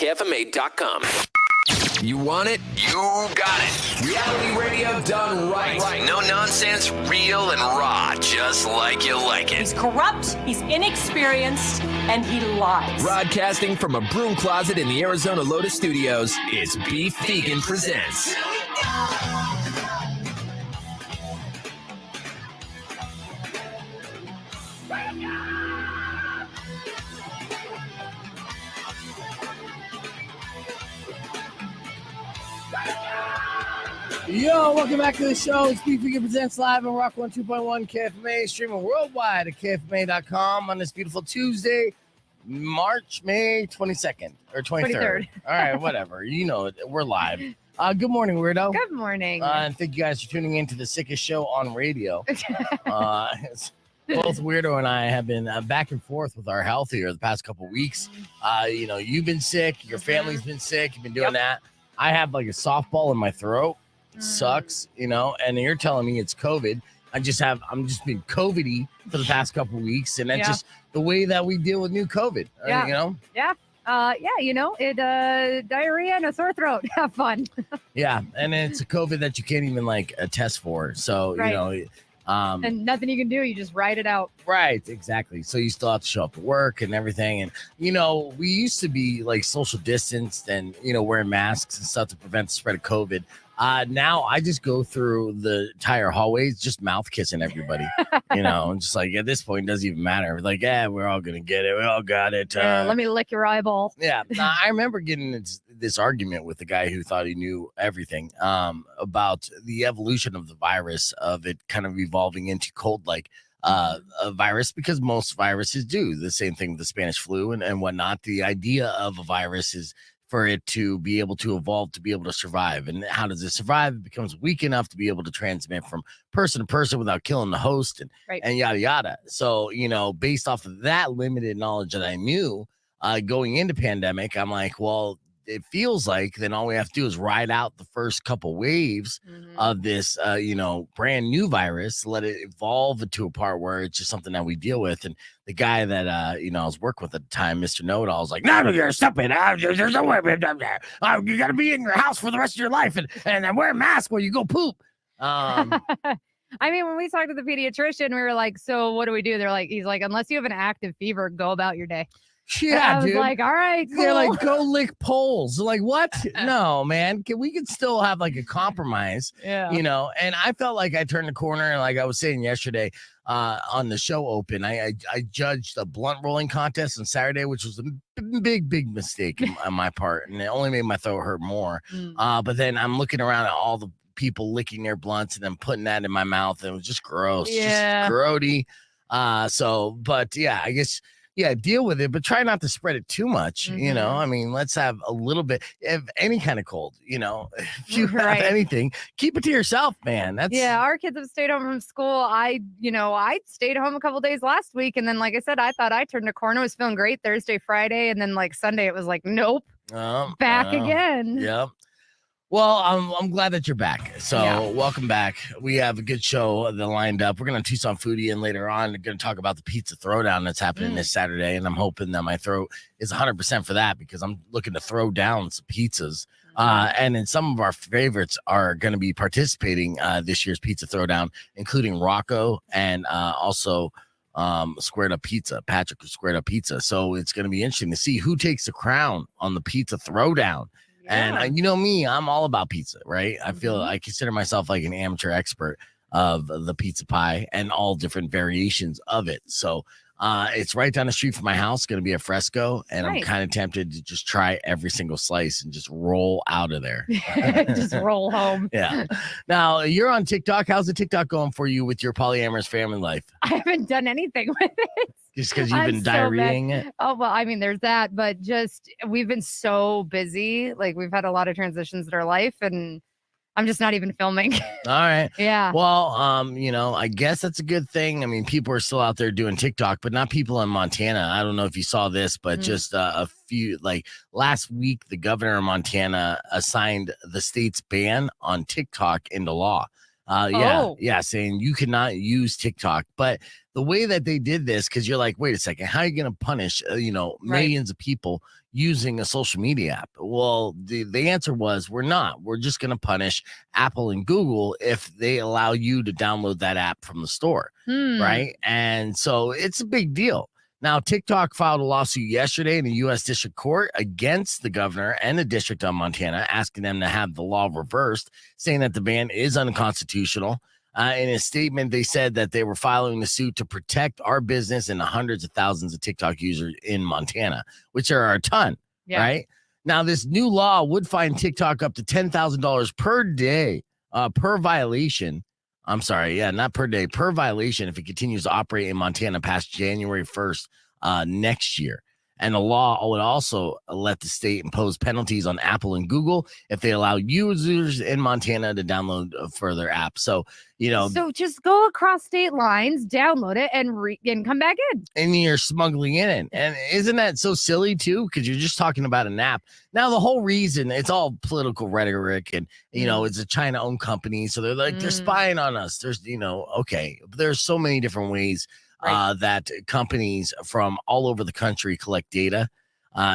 KFMA.com. You want it? You got it. Reality radio done right. No nonsense, real and raw, just like you like it. He's corrupt, he's inexperienced, and he lies. Broadcasting from a broom closet in the Arizona Lotus Studios, it's Beef Vegan Presents. Yo, welcome back to the show. It's Beef Vegan Presents live on Rock 102.1 KFMA, streaming worldwide at KFMA.com on this beautiful Tuesday, May 22nd or 23rd. All right, whatever. You know it. We're live. Good morning, Weirdo. Good morning. And thank you guys for tuning in to the sickest show on radio. Both Weirdo and I have been back and forth with our health here the past couple weeks. You've been sick. Your family's been sick. You've been doing that. I have like a softball in my throat. Sucks, and you're telling me it's COVID. I'm just been COVID-y for the past couple of weeks, and that's just the way that we deal with new COVID. Diarrhea and a sore throat. Have fun. Yeah, and it's a COVID that you can't even test for. So right. And nothing you can do. You just ride it out. Right, exactly. So you still have to show up at work and everything. And, we used to be social distanced and, wearing masks and stuff to prevent the spread of COVID. Now I just go through the entire hallways, just mouth kissing everybody, just at this point, it doesn't even matter. We're all going to get it. We all got it. Let me lick your eyeball. Yeah. I remember getting this argument with the guy who thought he knew everything about the evolution of the virus, of it kind of evolving into cold-like a virus, because most viruses do the same thing with the Spanish flu and whatnot. The idea of a virus is for it to be able to evolve, to be able to survive. And how does it survive? It becomes weak enough to be able to transmit from person to person without killing the host and yada, yada. So, based off of that limited knowledge that I knew going into pandemic, I'm like, well, it feels like then all we have to do is ride out the first couple waves of this, brand new virus, let it evolve into a part where it's just something that we deal with. And the guy that, I was working with at the time, Mr. Know-It-All, was like, no, you're stupid. There's no way. You got to be in your house for the rest of your life and wear a mask when you go poop. I mean, when we talked to the pediatrician, we were like, so what do we do? He's like, unless you have an active fever, go about your day. Yeah, I was like, all right, cool. They're like, go lick poles. Like, what? No, man. We could still have a compromise. Yeah. And I felt like I turned the corner, and like I was saying yesterday on the show open, I judged a blunt rolling contest on Saturday, which was a big mistake on my part, and it only made my throat hurt more. But then I'm looking around at all the people licking their blunts and then putting that in my mouth, and it was just gross. Yeah. Just grody. But yeah, I guess. Yeah, deal with it, but try not to spread it too much. I mean, let's have a little bit of any kind of cold, if you have anything, keep it to yourself, man. Our kids have stayed home from school. I stayed home a couple days last week. And then, like I said, I thought I turned a corner, was feeling great Thursday, Friday. And then Sunday, it was like, nope, back again. Yep. Well, I'm glad that you're back. So welcome back. We have a good show that lined up. We're going to Tucson Foodie in later on. We're going to talk about the Pizza Throwdown that's happening this Saturday. And I'm hoping that my throat is 100% for that, because I'm looking to throw down some pizzas. And then some of our favorites are going to be participating this year's Pizza Throwdown, including Rocco and also Squared Up Pizza, Patrick of Squared Up Pizza. So it's going to be interesting to see who takes the crown on the Pizza Throwdown. Yeah. And you know me, I'm all about pizza, right? I feel I consider myself like an amateur expert of the pizza pie and all different variations of it. So it's right down the street from my house. It's going to be a fresco, and I'm kind of tempted to just try every single slice and just roll out of there. Just roll home. Yeah. Now, you're on TikTok. How's the TikTok going for you with your polyamorous family life? I haven't done anything with it. Just because you've been diarrheaing it? Oh, well, I mean, there's that, but we've been so busy. We've had a lot of transitions in our life, and I'm just not even filming. All right. Yeah. Well, I guess that's a good thing. I mean, people are still out there doing TikTok, but not people in Montana. I don't know if you saw this, but just a few, last week, the governor of Montana assigned the state's ban on TikTok into law. Saying you cannot use TikTok. But the way that they did this, because you're like, wait a second, how are you going to punish, millions of people using a social media app? Well, the answer was, we're not. We're just going to punish Apple and Google if they allow you to download that app from the store, right? And so it's a big deal. Now, TikTok filed a lawsuit yesterday in the U.S. District Court against the governor and the district of Montana, asking them to have the law reversed, saying that the ban is unconstitutional. In a statement, they said that they were filing the suit to protect our business and the hundreds of thousands of TikTok users in Montana, which are a ton, right? Now, this new law would fine TikTok up to $10,000 per day per violation. I'm sorry. Yeah, not per day, per violation if it continues to operate in Montana past January 1st next year. And the law would also let the state impose penalties on Apple and Google if they allow users in Montana to download further apps. So, So just go across state lines, download it, and come back in. And you're smuggling in it. And isn't that so silly, too? Because you're just talking about an app. Now, the whole reason, it's all political rhetoric. And, it's a China-owned company. So they're like, they're spying on us. There's, okay. There's so many different ways that companies from all over the country collect data.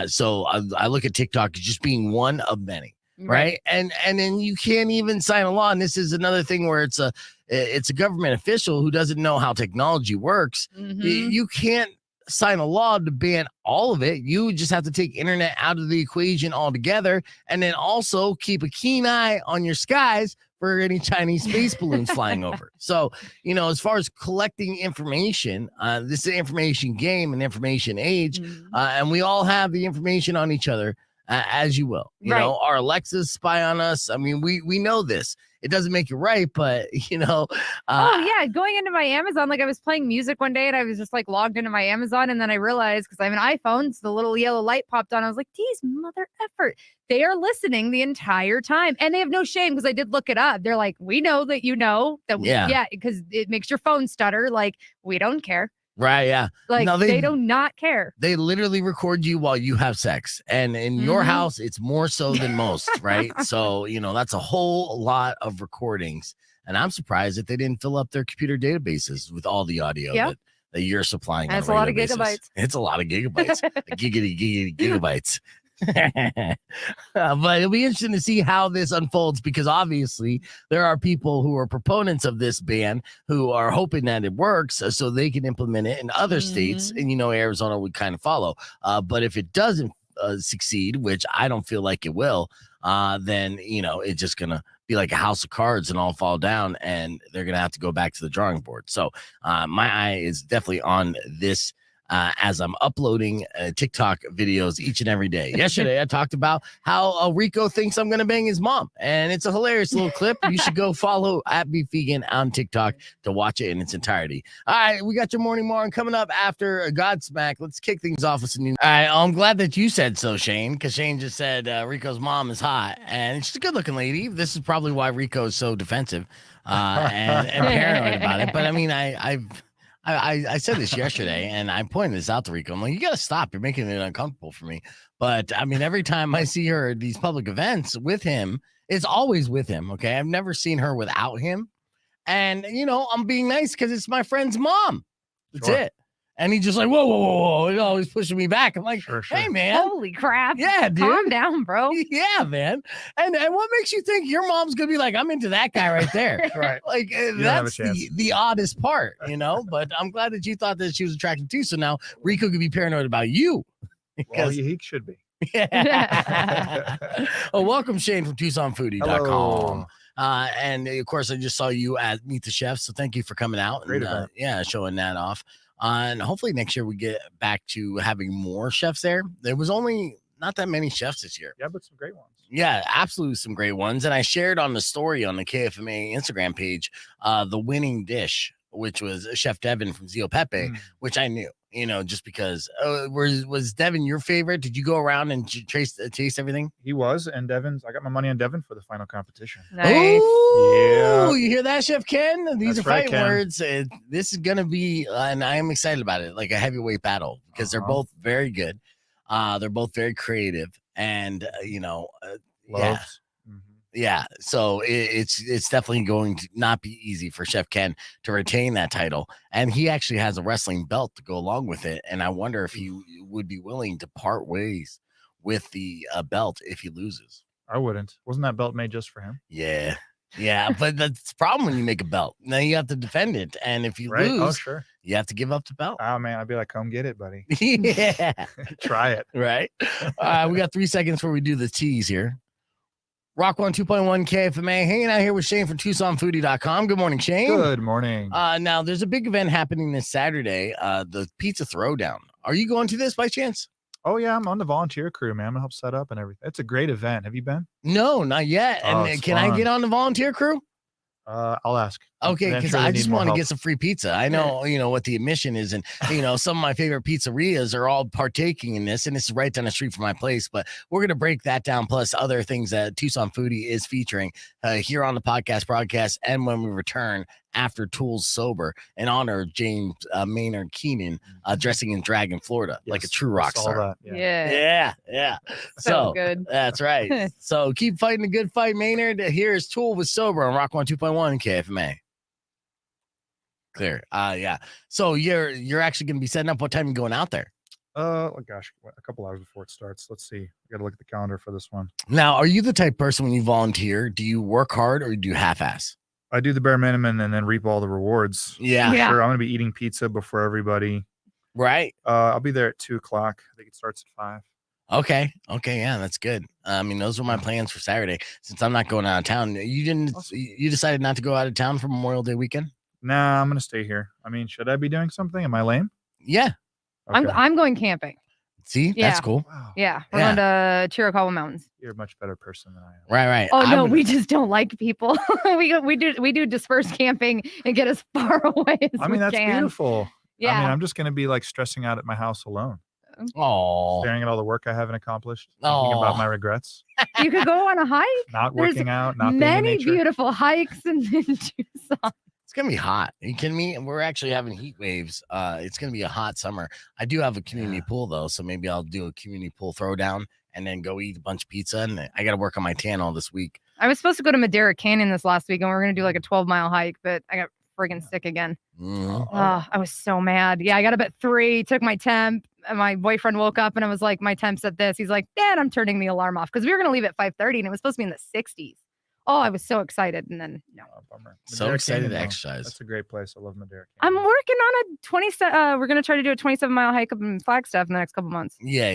So I look at TikTok as just being one of many, right? And then you can't even sign a law. And this is another thing where it's a government official who doesn't know how technology works. You can't sign a law to ban all of it. You just have to take internet out of the equation altogether, and then also keep a keen eye on your skies for any Chinese space balloons flying over. So, as far as collecting information, this is an information game, an information age, and we all have the information on each other, as you will. Our Alexas spy on us. I mean, we know this. It doesn't make it right, but going into my Amazon, like I was playing music one day and I was just like logged into my Amazon, and then I realized, because I have an iPhone, so the little yellow light popped on. I was like, these mother effort, they are listening the entire time, and they have no shame, because I did look it up. They're like, we know that because it makes your phone stutter. Like, we don't care. Right, yeah. Like, no, they do not care. They literally record you while you have sex. And in your house, it's more so than most, right? So, that's a whole lot of recordings. And I'm surprised that they didn't fill up their computer databases with all the audio that you're supplying. That's a lot of gigabytes. It's a lot of gigabytes. Gigabytes. But it'll be interesting to see how this unfolds, because obviously there are people who are proponents of this ban who are hoping that it works so they can implement it in other states, and Arizona would kind of follow. But if it doesn't succeed, which I don't feel like it will, then it's just gonna be like a house of cards and all fall down, and they're gonna have to go back to the drawing board. So my eye is definitely on this as I'm uploading TikTok videos each and every day. Yesterday, I talked about how Rico thinks I'm going to bang his mom, and it's a hilarious little clip. You should go follow @BeefVegan on TikTok to watch it in its entirety. All right, we got your morning coming up after Godsmack. Let's kick things off with some news. All right, I'm glad that you said so, Shane, because Shane just said Rico's mom is hot, and she's a good-looking lady. This is probably why Rico is so defensive and paranoid about it. But I mean, I said this yesterday, and I pointed this out to Rico. I'm like, you got to stop. You're making it uncomfortable for me. But I mean, every time I see her at these public events with him, it's always with him. Okay. I've never seen her without him. And, I'm being nice because it's my friend's mom. That's it. And he's just like, whoa. He's always pushing me back. I'm like, hey, man. Holy crap. Yeah, dude. Calm down, bro. Yeah, man. And what makes you think your mom's going to be like, I'm into that guy right there? Right. Like, that's the oddest part, But I'm glad that you thought that she was attractive too. So now Rico could be paranoid about you. Well, he should be. Yeah. Well, welcome, Shane, from TucsonFoodie.com. Hello. And of course, I just saw you at Meet the Chef. So thank you for coming out and showing that off. And hopefully next year we get back to having more chefs there. There was only not that many chefs this year. Yeah, but some great ones. Yeah, absolutely some great ones. And I shared on the story on the KFMA Instagram page the winning dish, which was Chef Devin from Zio Pepe, which I knew, just because. Was Devin your favorite? Did you go around and taste everything? He was, and I got my money on Devin for the final competition. Nice. Ooh, yeah. You hear that, Chef Ken? These That's are fighting right, Ken. words. This is going to be, and I am excited about it, like a heavyweight battle, because they're both very good. They're both very creative, and, Loaves. Yeah, so it's definitely going to not be easy for Chef Ken to retain that title, and he actually has a wrestling belt to go along with it. And I wonder if he would be willing to part ways with the belt if he loses. I wouldn't. Wasn't that belt made just for him? Yeah, but that's the problem when you make a belt. Now you have to defend it, and if you Right? Oh, lose, sure. you have to give up the belt. Oh man, I'd be like, come get it, buddy. Yeah, Try it. right. We got 3 seconds before we do the tease here. Rock 102.1 KFMA, hanging out here with Shane from TucsonFoodie.com. Good morning, Shane. Good morning. Now, there's a big event happening this Saturday, the Pizza Throwdown. Are you going to this by chance? Oh yeah, I'm on the volunteer crew, man. I'm gonna help set up and everything. It's a great event. Have you been? No, not yet. Oh, And it's can I fun. get on the volunteer crew? I'll ask. Okay, I'm because sure they I need just more want to help. get some free pizza. I know, what the admission is, and some of my favorite pizzerias are all partaking in this, and this is right down the street from my place. But we're gonna break that down, plus other things that Tucson Foodie is featuring here on the podcast broadcast, and when we return after Tools Sober in honor of James Maynard Keenan dressing in drag in Florida like a Yes, true I rock saw star. Yeah. Yeah. So good. That's right. So keep fighting the good fight, Maynard. Here is Tool with Sober on Rock 102.1 KFMA. Clear. Yeah. So you're actually going to be setting up. What time are you going out there? Oh gosh, a couple hours before it starts. Let's see. I got to look at the calendar for this one. Now, are you the type of person when you volunteer, do you work hard or do you half-ass? I do the bare minimum and then reap all the rewards. Yeah. Yeah. Sure. I'm gonna be eating pizza before everybody. Right. I'll be there at 2:00. I think it starts at 5. Okay. Yeah, that's good. I mean, those were my plans for Saturday. Since I'm not going out of town, you decided not to go out of town for Memorial Day weekend? Nah, I'm gonna stay here. I mean, should I be doing something? Am I lame? Yeah. Okay. I'm going camping. See, Yeah. that's cool. Wow. Yeah, we're Yeah. going to Chiricahua Mountains. You're a much better person than I am. Right. Oh no, would- we just don't like people. we do dispersed camping and get as far away as I mean, we that's can. beautiful. Yeah. I mean, I'm just gonna be like stressing out at my house alone, Oh, staring at all the work I haven't accomplished, thinking about Aw. my regrets, You could go on a hike. not There's working out, not being in Many nature. beautiful hikes in Tucson. it's gonna be hot. Are you kidding me? We're actually having heat waves. It's gonna be a hot summer. I do have a community pool though, so maybe I'll do a community pool throwdown and then go eat a bunch of pizza. And I got to work on my tan all this week. I was supposed to go to Madera Canyon this last week and we were going to do like a 12-mile hike, but I got friggin' sick again. Mhm. Oh, I was so mad. Yeah, I got up at 3, took my temp, and my boyfriend woke up and I was like, my temp's at this. He's like, Dad, I'm turning the alarm off because we were going to leave at 5:30 and it was supposed to be in the 60s. Oh, I was so excited. And then, no. Oh, bummer. So Madera excited Canyon, to though. exercise. That's a great place. I love Madera I'm Canyon. working on a 27. We're going to try to do a 27-mile hike up in Flagstaff in the next couple months. Yeah.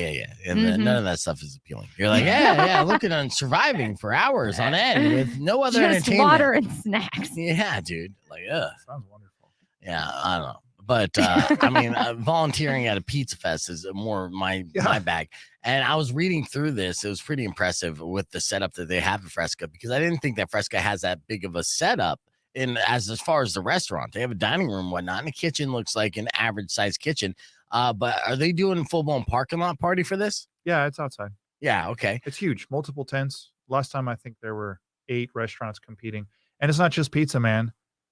And then Mhm. none of that stuff is appealing. You're like, yeah, looking on surviving for hours on end with no other Just entertainment. water and snacks. Yeah, dude. Like, Sounds wonderful. yeah, I don't know. But I mean, volunteering at a pizza fest is more my bag. And I was reading through this. It was pretty impressive with the setup that they have at Fresca because I didn't think that Fresca has that big of a setup as far as the restaurant. They have a dining room, and whatnot, and the kitchen looks like an average size kitchen. But are they doing a full blown parking lot party for this? Yeah, it's outside. Yeah. Okay. It's huge. Multiple tents. Last time I think there were 8 restaurants competing, and it's not just pizza, man.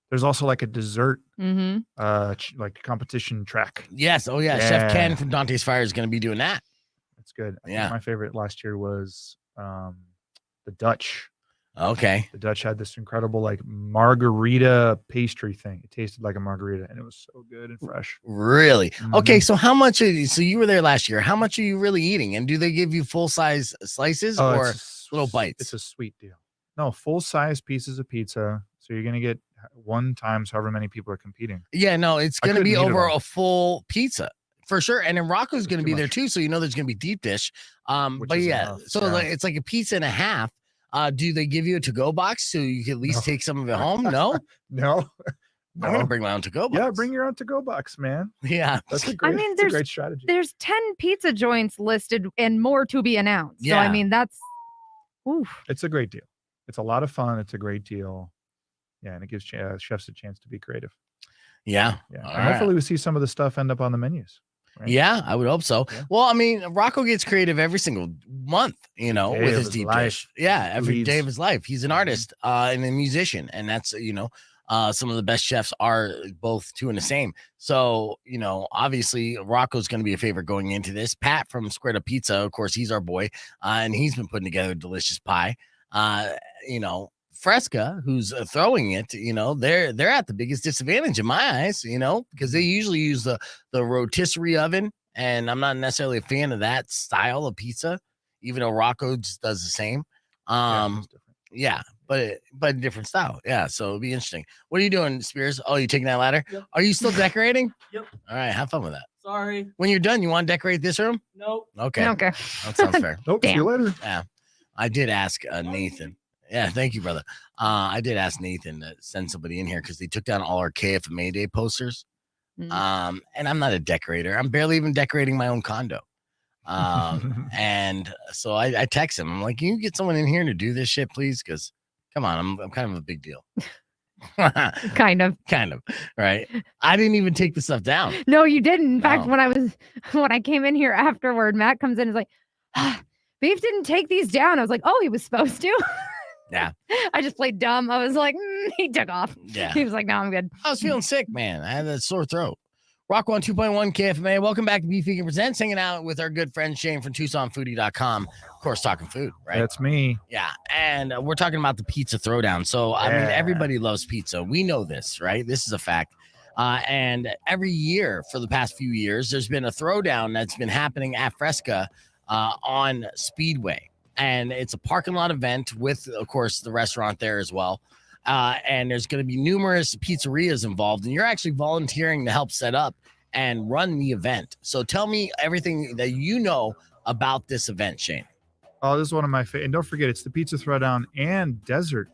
There's also like a dessert, Mm-hmm. like competition track. Yes. Oh yeah. Chef Yeah. Ken from Dante's Fire is going to be doing that. That's good. I think Yeah. my favorite last year was the Dutch. Okay. The Dutch had this incredible like margarita pastry thing. It tasted like a margarita, and it was so good and fresh. Really? Okay. Mhm. So how much? So you were there last year. How much are you really eating? And do they give you full size slices Oh, or it's little bites? It's a sweet deal. No, full size pieces of pizza. So you're gonna get 1 times however many people are competing. Yeah, no, it's I going to be couldn't eat it over all. a full pizza for sure. And then Rocco's It's going to too be there much. too. So, there's going to be deep dish. Which But is yeah, enough, so yeah. like, it's like a pizza and a half. Do they give you a to-go box so you can at least No. take some of it home? No, No. I'm going to bring my own to-go box. Yeah, bring your own to-go box, man. Yeah. That's a great, mean, it's a there's- great strategy. There's 10 pizza joints listed and more to be announced. So, I Yeah. mean, that's, oof. It's a great deal. It's a lot of fun. It's a great deal. Yeah, and it gives chefs a chance to be creative. Yeah. Yeah, All and right. hopefully we see some of the stuff end up on the menus. Right? Yeah, I would hope so. Yeah. Well, I mean, Rocco gets creative every single month, Day with of his his deep life. dish. Yeah, every Leads. day of his life. He's an artist and a musician, and that's some of the best chefs are both two and the same. So obviously Rocco's going to be a favorite going into this. Pat from Squared Up Pizza, of course, he's our boy, and he's been putting together a delicious pie. Fresca, who's throwing it, they're at the biggest disadvantage in my eyes, because they usually use the rotisserie oven, and I'm not necessarily a fan of that style of pizza, even though Rocco just does the same. But a different style. Yeah, so it'll be interesting. What are you doing, Spears? Oh, you taking that ladder? Yep. Are you still decorating? Yep. All right, have fun with that. Sorry. When you're done, you want to decorate this room? Nope. Okay. Okay. That sounds fair. Nope. See you later. Yeah. I did ask Nathan. Yeah, thank you, brother. I did ask Nathan to send somebody in here because they took down all our KFMA Day posters. And I'm not a decorator. I'm barely even decorating my own condo. And so I text him. I'm like, can you get someone in here to do this shit, please? Because come on, I'm kind of a big deal. Kind of. Right. I didn't even take the stuff down. No, you didn't. In fact, No. when I came in here afterward, Matt comes in and is like, Beef didn't take these down. I was like, oh, he was supposed to. Yeah. I just played dumb. I was like, he took off. Yeah. He was like, no, I'm good. I was feeling sick, man. I had that sore throat. Rock 102.1 KFMA. Welcome back to Beef Vegan Presents, hanging out with our good friend Shane from TucsonFoodie.com. Of course, talking food, right? That's me. Yeah. And we're talking about the Pizza Throwdown. So, I mean, everybody loves pizza. We know this, right? This is a fact. And every year for the past few years, there's been a throwdown that's been happening at Fresca on Speedway. And it's a parking lot event with, of course, the restaurant there as well. And there's going to be numerous pizzerias involved, and you're actually volunteering to help set up and run the event. So tell me everything that you know about this event, Shane. Oh, this is one of my favorite. And don't forget, it's the Pizza Throwdown and dessert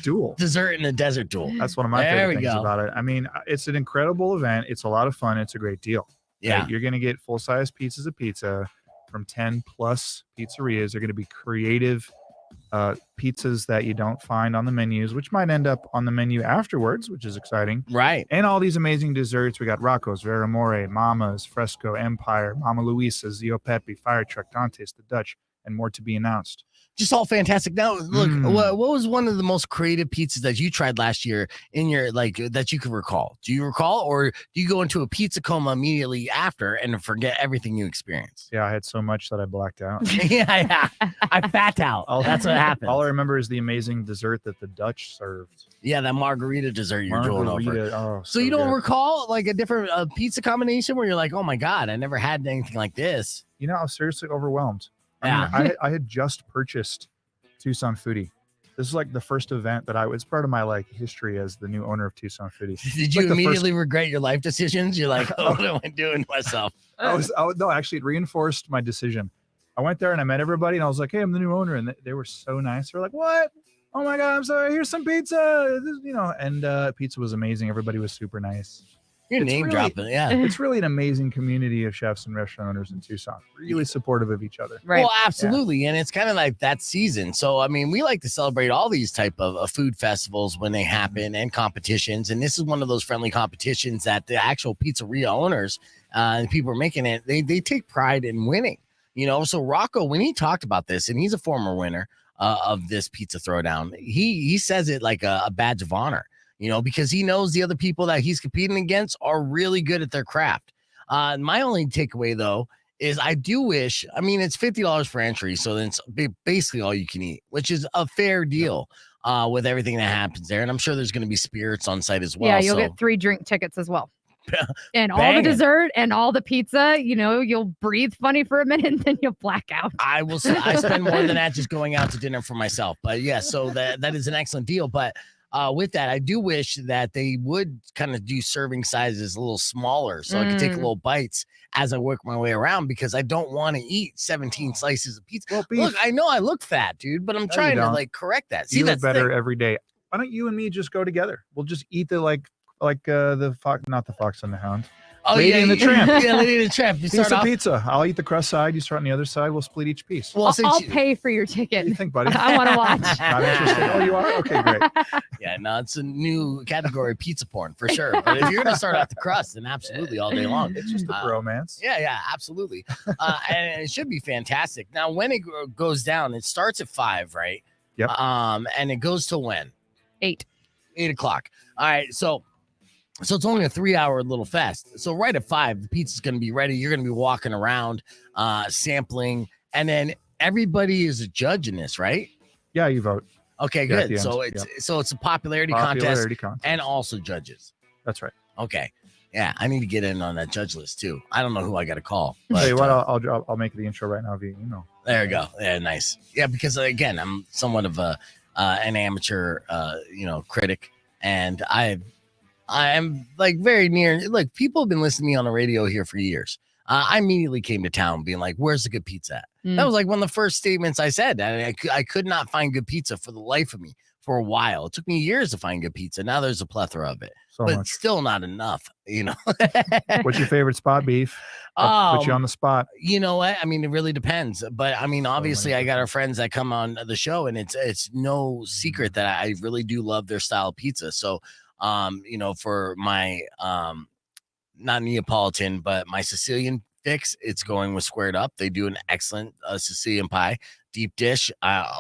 duel. Dessert in the desert duel. That's one of my favorite things about it. I mean, it's an incredible event. It's a lot of fun. It's a great deal. Yeah. Right? You're going to get full-size pizzas of pizza from 10 plus pizzerias. They're going to be creative pizzas that you don't find on the menus, which might end up on the menu afterwards, which is exciting. Right. And all these amazing desserts. We got Rocco's, Vera More, Mama's, Fresco, Empire, Mama Luisa's, Zio Pepe, Fire Truck, Dante's, The Dutch, and more to be announced. Just all fantastic. Now, look, what was one of the most creative pizzas that you tried last year in your, that you can recall? Do you recall, or do you go into a pizza coma immediately after and forget everything you experienced? Yeah, I had so much that I blacked out. yeah. I fat out. That's what happened. All I remember is the amazing dessert that the Dutch served. Yeah, that margarita dessert you're drooling over. Oh, so you don't recall like a different pizza combination where you're like, oh my God, I never had anything like this. You know, I was seriously overwhelmed. Yeah. I mean, I had just purchased Tucson Foodie. This is like the first event that it's part of my history as the new owner of Tucson Foodie. Did you immediately regret your life decisions? You're like, oh, what am I doing to myself? No, actually it reinforced my decision. I went there and I met everybody and I was like, hey, I'm the new owner. And they were so nice. They're like, what? Oh my God, I'm sorry. Here's some pizza. And pizza was amazing. Everybody was super nice. You're name dropping, yeah. It's really an amazing community of chefs and restaurant owners in Tucson. Really supportive of each other. Right. Well, absolutely. Yeah. And it's kind of like that season. So, I mean, we like to celebrate all these type of food festivals when they happen and competitions. And this is one of those friendly competitions that the actual pizzeria owners and people are making it, they take pride in winning. So Rocco, when he talked about this, and he's a former winner of this Pizza Throwdown, he says it like a badge of honor. Because he knows the other people that he's competing against are really good at their craft. My only takeaway, though, is I do wish, it's $50 for entry. So then it's basically all you can eat, which is a fair deal with everything that happens there. And I'm sure there's going to be spirits on site as well. Yeah, you'll get 3 drink tickets as well. And all the dessert and all the pizza, you'll breathe funny for a minute and then you'll black out. I spend more than that just going out to dinner for myself. But yeah, so that is an excellent deal. But with that, I do wish that they would kind of do serving sizes a little smaller so I could take little bites as I work my way around, because I don't want to eat 17 slices of pizza. Well, look, I know I look fat, dude, but I'm trying to correct that. See, you that's look better every day. Why don't you and me just go together? We'll just eat the the fox, not the Fox and the Hound. Oh, Lady and the Tramp. Yeah, Lady and the Tramp. Pizza. I'll eat the crust side. You start on the other side. We'll split each piece. Well, I'll pay for your ticket. What do you think, buddy? I want to watch. Not interested. Oh, you are? Okay, great. Yeah, no, it's a new category, pizza porn, for sure. But if you're going to start out the crust, then absolutely all day long. It's just a bromance. Yeah, absolutely. And it should be fantastic. Now, when it goes down, it starts at 5, right? Yep. And it goes till when? 8 o'clock. All right, so it's only a 3-hour little fest. So right at 5, the pizza's going to be ready. You're going to be walking around, sampling, and then everybody is a judge in this, right? Yeah, you vote. Okay, Yeah, at good. the So end. it's a popularity contest and also judges. That's right. Okay. Yeah, I need to get in on that judge list too. I don't know who I got to call. But, Tell you what, I'll make the intro right now via email. There you go. Yeah, nice. Yeah, because again, I'm somewhat of an amateur, critic, and I am like very near. Like people have been listening to me on the radio here for years. I immediately came to town being like, "Where's the good pizza at?" That was like one of the first statements I said. I could not find good pizza for the life of me for a while. It took me years to find good pizza. Now there's a plethora of it, but still not enough. What's your favorite spot, Beef? I'll put you on the spot. You know what? I mean, it really depends. But I mean, obviously, I got our friends that come on the show, and it's no secret that I really do love their style of pizza. So, for my not Neapolitan, but my Sicilian fix, it's going with Squared Up. They do an excellent Sicilian pie deep dish.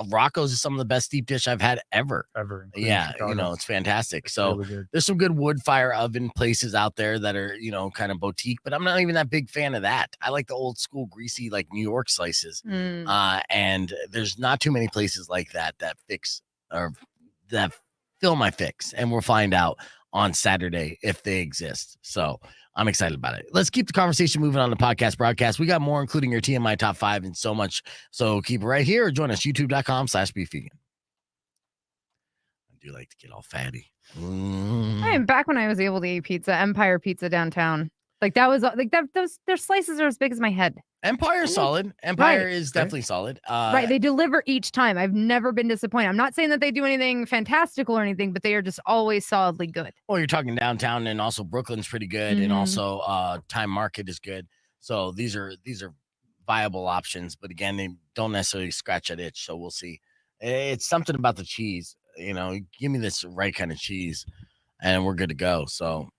Rocco's is some of the best deep dish I've had ever. Yeah, Chicago. It's fantastic. It's so really there's some good wood fire oven places out there that are, kind of boutique, but I'm not even that big fan of that. I like the old school greasy, like New York slices. And there's not too many places like that fix or that fill my fix. And we'll find out on Saturday if they exist. So I'm excited about it. Let's keep the conversation moving on the podcast broadcast. We got more, including your TMI top 5 and so much. So keep it right here or join us, youtube.com/beefvegan. I do like to get all fatty. I'm back when I was able to eat pizza, Empire Pizza downtown. Like that was like that. Their slices are as big as my head. Empire is solid. Empire is definitely solid. Right. They deliver each time. I've never been disappointed. I'm not saying that they do anything fantastical or anything, but they are just always solidly good. Well, you're talking downtown, and also Brooklyn's pretty good, and also Time Market is good. So these are viable options, but again, they don't necessarily scratch that itch. So we'll see. It's something about the cheese. Give me this right kind of cheese, and we're good to go. So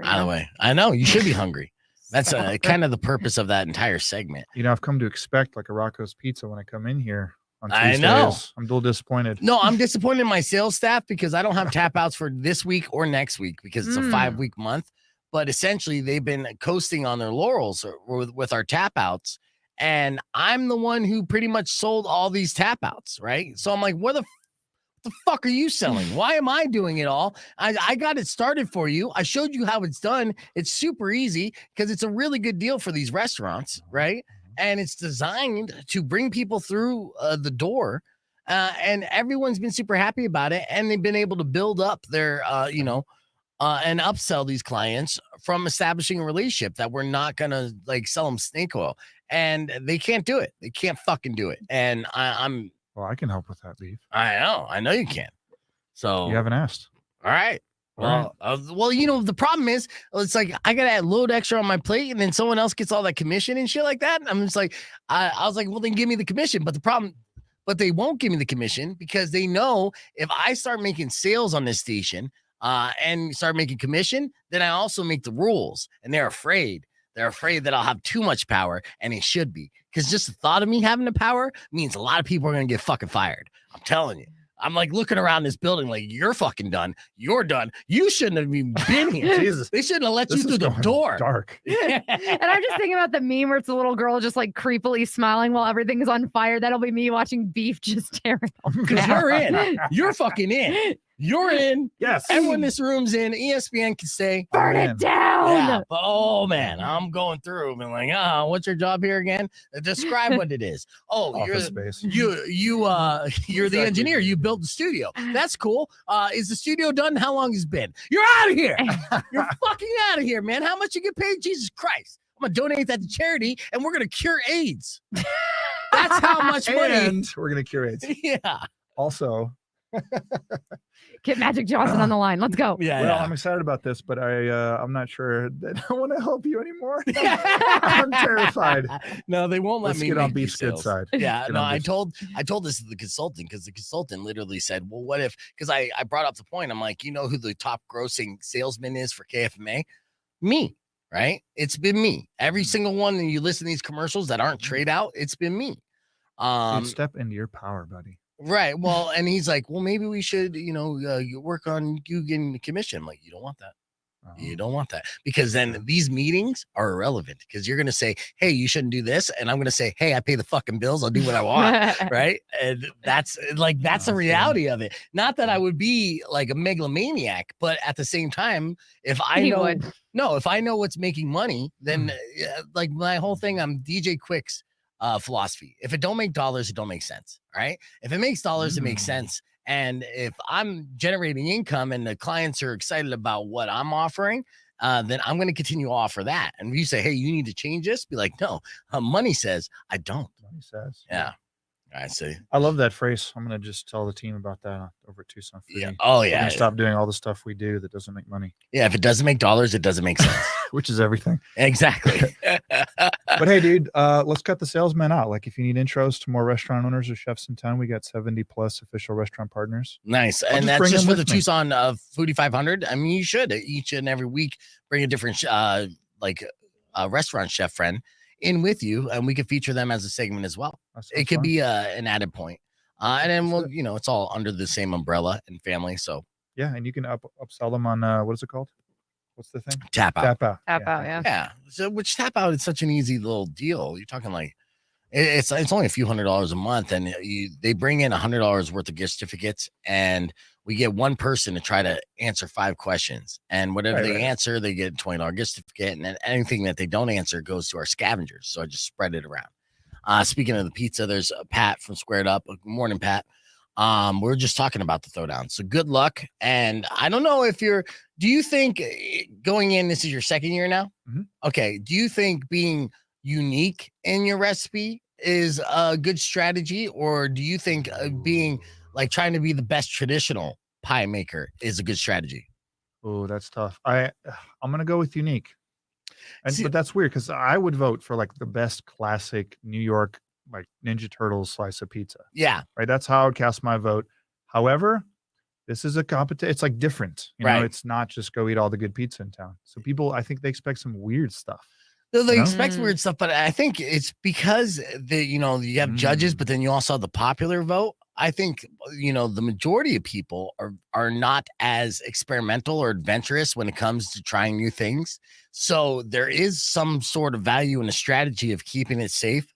either way, I know you should be hungry. That's kind of the purpose of that entire segment. I've come to expect like a Rocco's Pizza when I come in here on Tuesdays. I know. I'm a little disappointed. No, I'm disappointed in my sales staff because I don't have tap outs for this week or next week because it's a 5-week month. But essentially, they've been coasting on their laurels with our tap outs. And I'm the one who pretty much sold all these tap outs, right? So I'm like, what the fuck are you selling? Why am I doing it all? I got it started for you. I showed you how it's done. It's super easy because it's a really good deal for these restaurants, right? And it's designed to bring people through the door. And everyone's been super happy about it. And they've been able to build up their, and upsell these clients from establishing a relationship that we're not going to like sell them snake oil. And they can't do it. They can't fucking do it. And I'm... Well, I can help with that, Beef. I know you can. So you haven't asked. All right. Well, the problem is it's like I gotta add load extra on my plate, and then someone else gets all that commission and shit like that. And I'm just like, I was like, well, then give me the commission. But they won't give me the commission because they know if I start making sales on this station and start making commission, then I also make the rules, and they're afraid. They're afraid that I'll have too much power, and it should be. Because just the thought of me having the power means a lot of people are going to get fucking fired. I'm telling you. I'm like looking around this building like, you're fucking done. You're done. You shouldn't have even been here. Jesus. They shouldn't have let you through the door. Dark. And I'm just thinking about the meme where it's a little girl just like creepily smiling while everything is on fire. That'll be me watching Beef just tearing up. Because you're in. You're fucking in. You're in. Yes. Everyone in this room's in. ESPN can say, burn it down. Yeah, but oh man, I'm going through and like, what's your job here again? Describe what it is. Oh, you're the engineer. You built the studio. That's cool. Is the studio done? How long has it been? You're out of here. You're fucking out of here, man. How much you get paid? Jesus Christ. I'm gonna donate that to charity, and we're gonna cure AIDS. That's how much money. And we're gonna cure AIDS. Yeah. Also. Get Magic Johnson on the line. Let's go. Yeah, I'm excited about this, but I'm not sure that I want to help you anymore. I'm terrified. No, they won't let me get on Beef's good side. Yeah, no, I told this to the consultant because the consultant literally said, well, what if, because I brought up the point. I'm like, you know who the top grossing salesman is for KFMA? Me, right? It's been me. Every single one that you listen to these commercials that aren't trade out, it's been me. Dude, step into your power, buddy. Right. Well, and he's like, well, maybe we should, work on you getting the commission. I'm like, you don't want that. You don't want that, because then these meetings are irrelevant, because you're going to say, hey, you shouldn't do this. And I'm going to say, hey, I pay the fucking bills. I'll do what I want. Right. And that's the reality of it. Not that I would be like a megalomaniac, but at the same time, if I know what's making money, then like my whole thing, I'm DJ Quick's philosophy. If it don't make dollars, it don't make sense. Right. If it makes dollars, it makes sense. And if I'm generating income and the clients are excited about what I'm offering, then I'm going to continue to offer that. And if you say, hey, you need to change this, be like, no, money says I don't. Money says. Yeah. I see. I love that phrase. I'm going to just tell the team about that over at Tucson Foodie. Yeah. Oh, yeah. Stop doing all the stuff we do that doesn't make money. Yeah. If it doesn't make dollars, it doesn't make sense. Which is everything. Exactly. But hey, dude, let's cut the salesman out. Like, if you need intros to more restaurant owners or chefs in town, we got 70 plus official restaurant partners. Nice. And that's just for the Tucson Foodie 500. I mean, you should each and every week bring a different restaurant chef friend in with you, and we could feature them as a segment as well. It could be an added point. And then we'll, it's all under the same umbrella and family. So yeah, and you can upsell them on what is it called? What's the thing? Tap out. Yeah. So which tap out is such an easy little deal. You're talking like it's only a few $100s a month, and they bring in $100 worth of gift certificates, and we get one person to try to answer 5 questions, and whatever they answer, they get a $20 gift certificate, and then anything that they don't answer goes to our scavengers. So I just spread it around. Speaking of the pizza, there's Pat from Squared Up. Good morning, Pat. We're just talking about the Throwdown. So good luck. And I don't know if do you think going in, this is your second year now? Mm-hmm. Okay. Do you think being unique in your recipe is a good strategy? Or do you think being like trying to be the best traditional pie maker is a good strategy? Oh, that's tough. I'm going to go with unique. But that's weird, because I would vote for like the best classic New York, like Ninja Turtles slice of pizza. Yeah. Right. That's how I would cast my vote. However, this is a competition. It's like different. You know, it's not just go eat all the good pizza in town. So people, I think they expect some weird stuff. They expect weird stuff, but I think it's because you have judges, but then you also have the popular vote. I think, the majority of people are not as experimental or adventurous when it comes to trying new things. So there is some sort of value in a strategy of keeping it safe,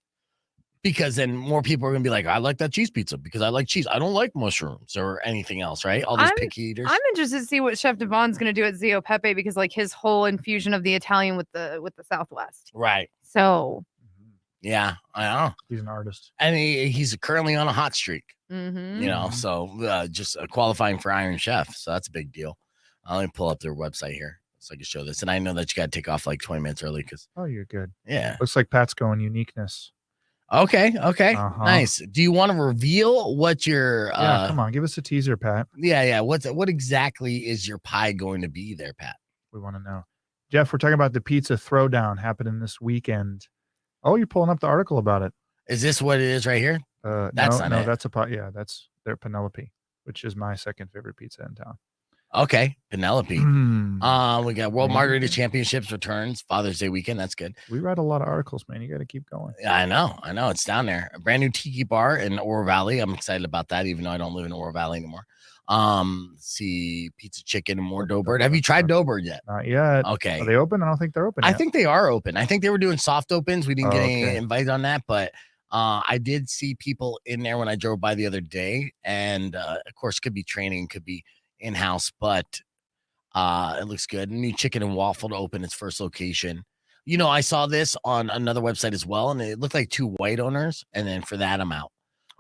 because then more people are going to be like, I like that cheese pizza because I like cheese. I don't like mushrooms or anything else, right? All those picky eaters. I'm interested to see what Chef Devon's going to do at Zio Pepe, because like his whole infusion of the Italian with the Southwest. Right. So. Yeah, I know. He's an artist. And he's currently on a hot streak. Mm-hmm. So just qualifying for Iron Chef. So that's a big deal. Let me pull up their website here so I can show this. And I know that you got to take off like 20 minutes early because. Oh, you're good. Yeah. Looks like Pat's going uniqueness. Okay. Nice. Do you want to reveal what your yeah, come on, give us a teaser, Pat. Yeah. What exactly is your pie going to be there, Pat? We want to know. Jeff, we're talking about the Pizza Throwdown happening this weekend. Oh, you're pulling up the article about it. Is this what it is right here? That's a pie. Yeah, that's their Penelope, which is my second favorite pizza in town. Okay, Penelope. We got World Margarita Championships returns, Father's Day weekend. That's good. We read a lot of articles, man. You got to keep going. Yeah, I know. It's down there. A brand new tiki bar in Oro Valley. I'm excited about that, even though I don't live in Oro Valley anymore. See Pizza Chicken and more Doughbird. Have you tried Doughbird yet? Not yet. Okay. Are they open? I don't think they're open I yet. think they are open. I think they were doing soft opens. We didn't get any invite on that, but I did see people in there when I drove by the other day. And of course, could be training, could be in-house, but it looks good. New Chicken and Waffle to open its first location. I saw this on another website as well, and it looked like 2 white owners. And then for that, I'm out.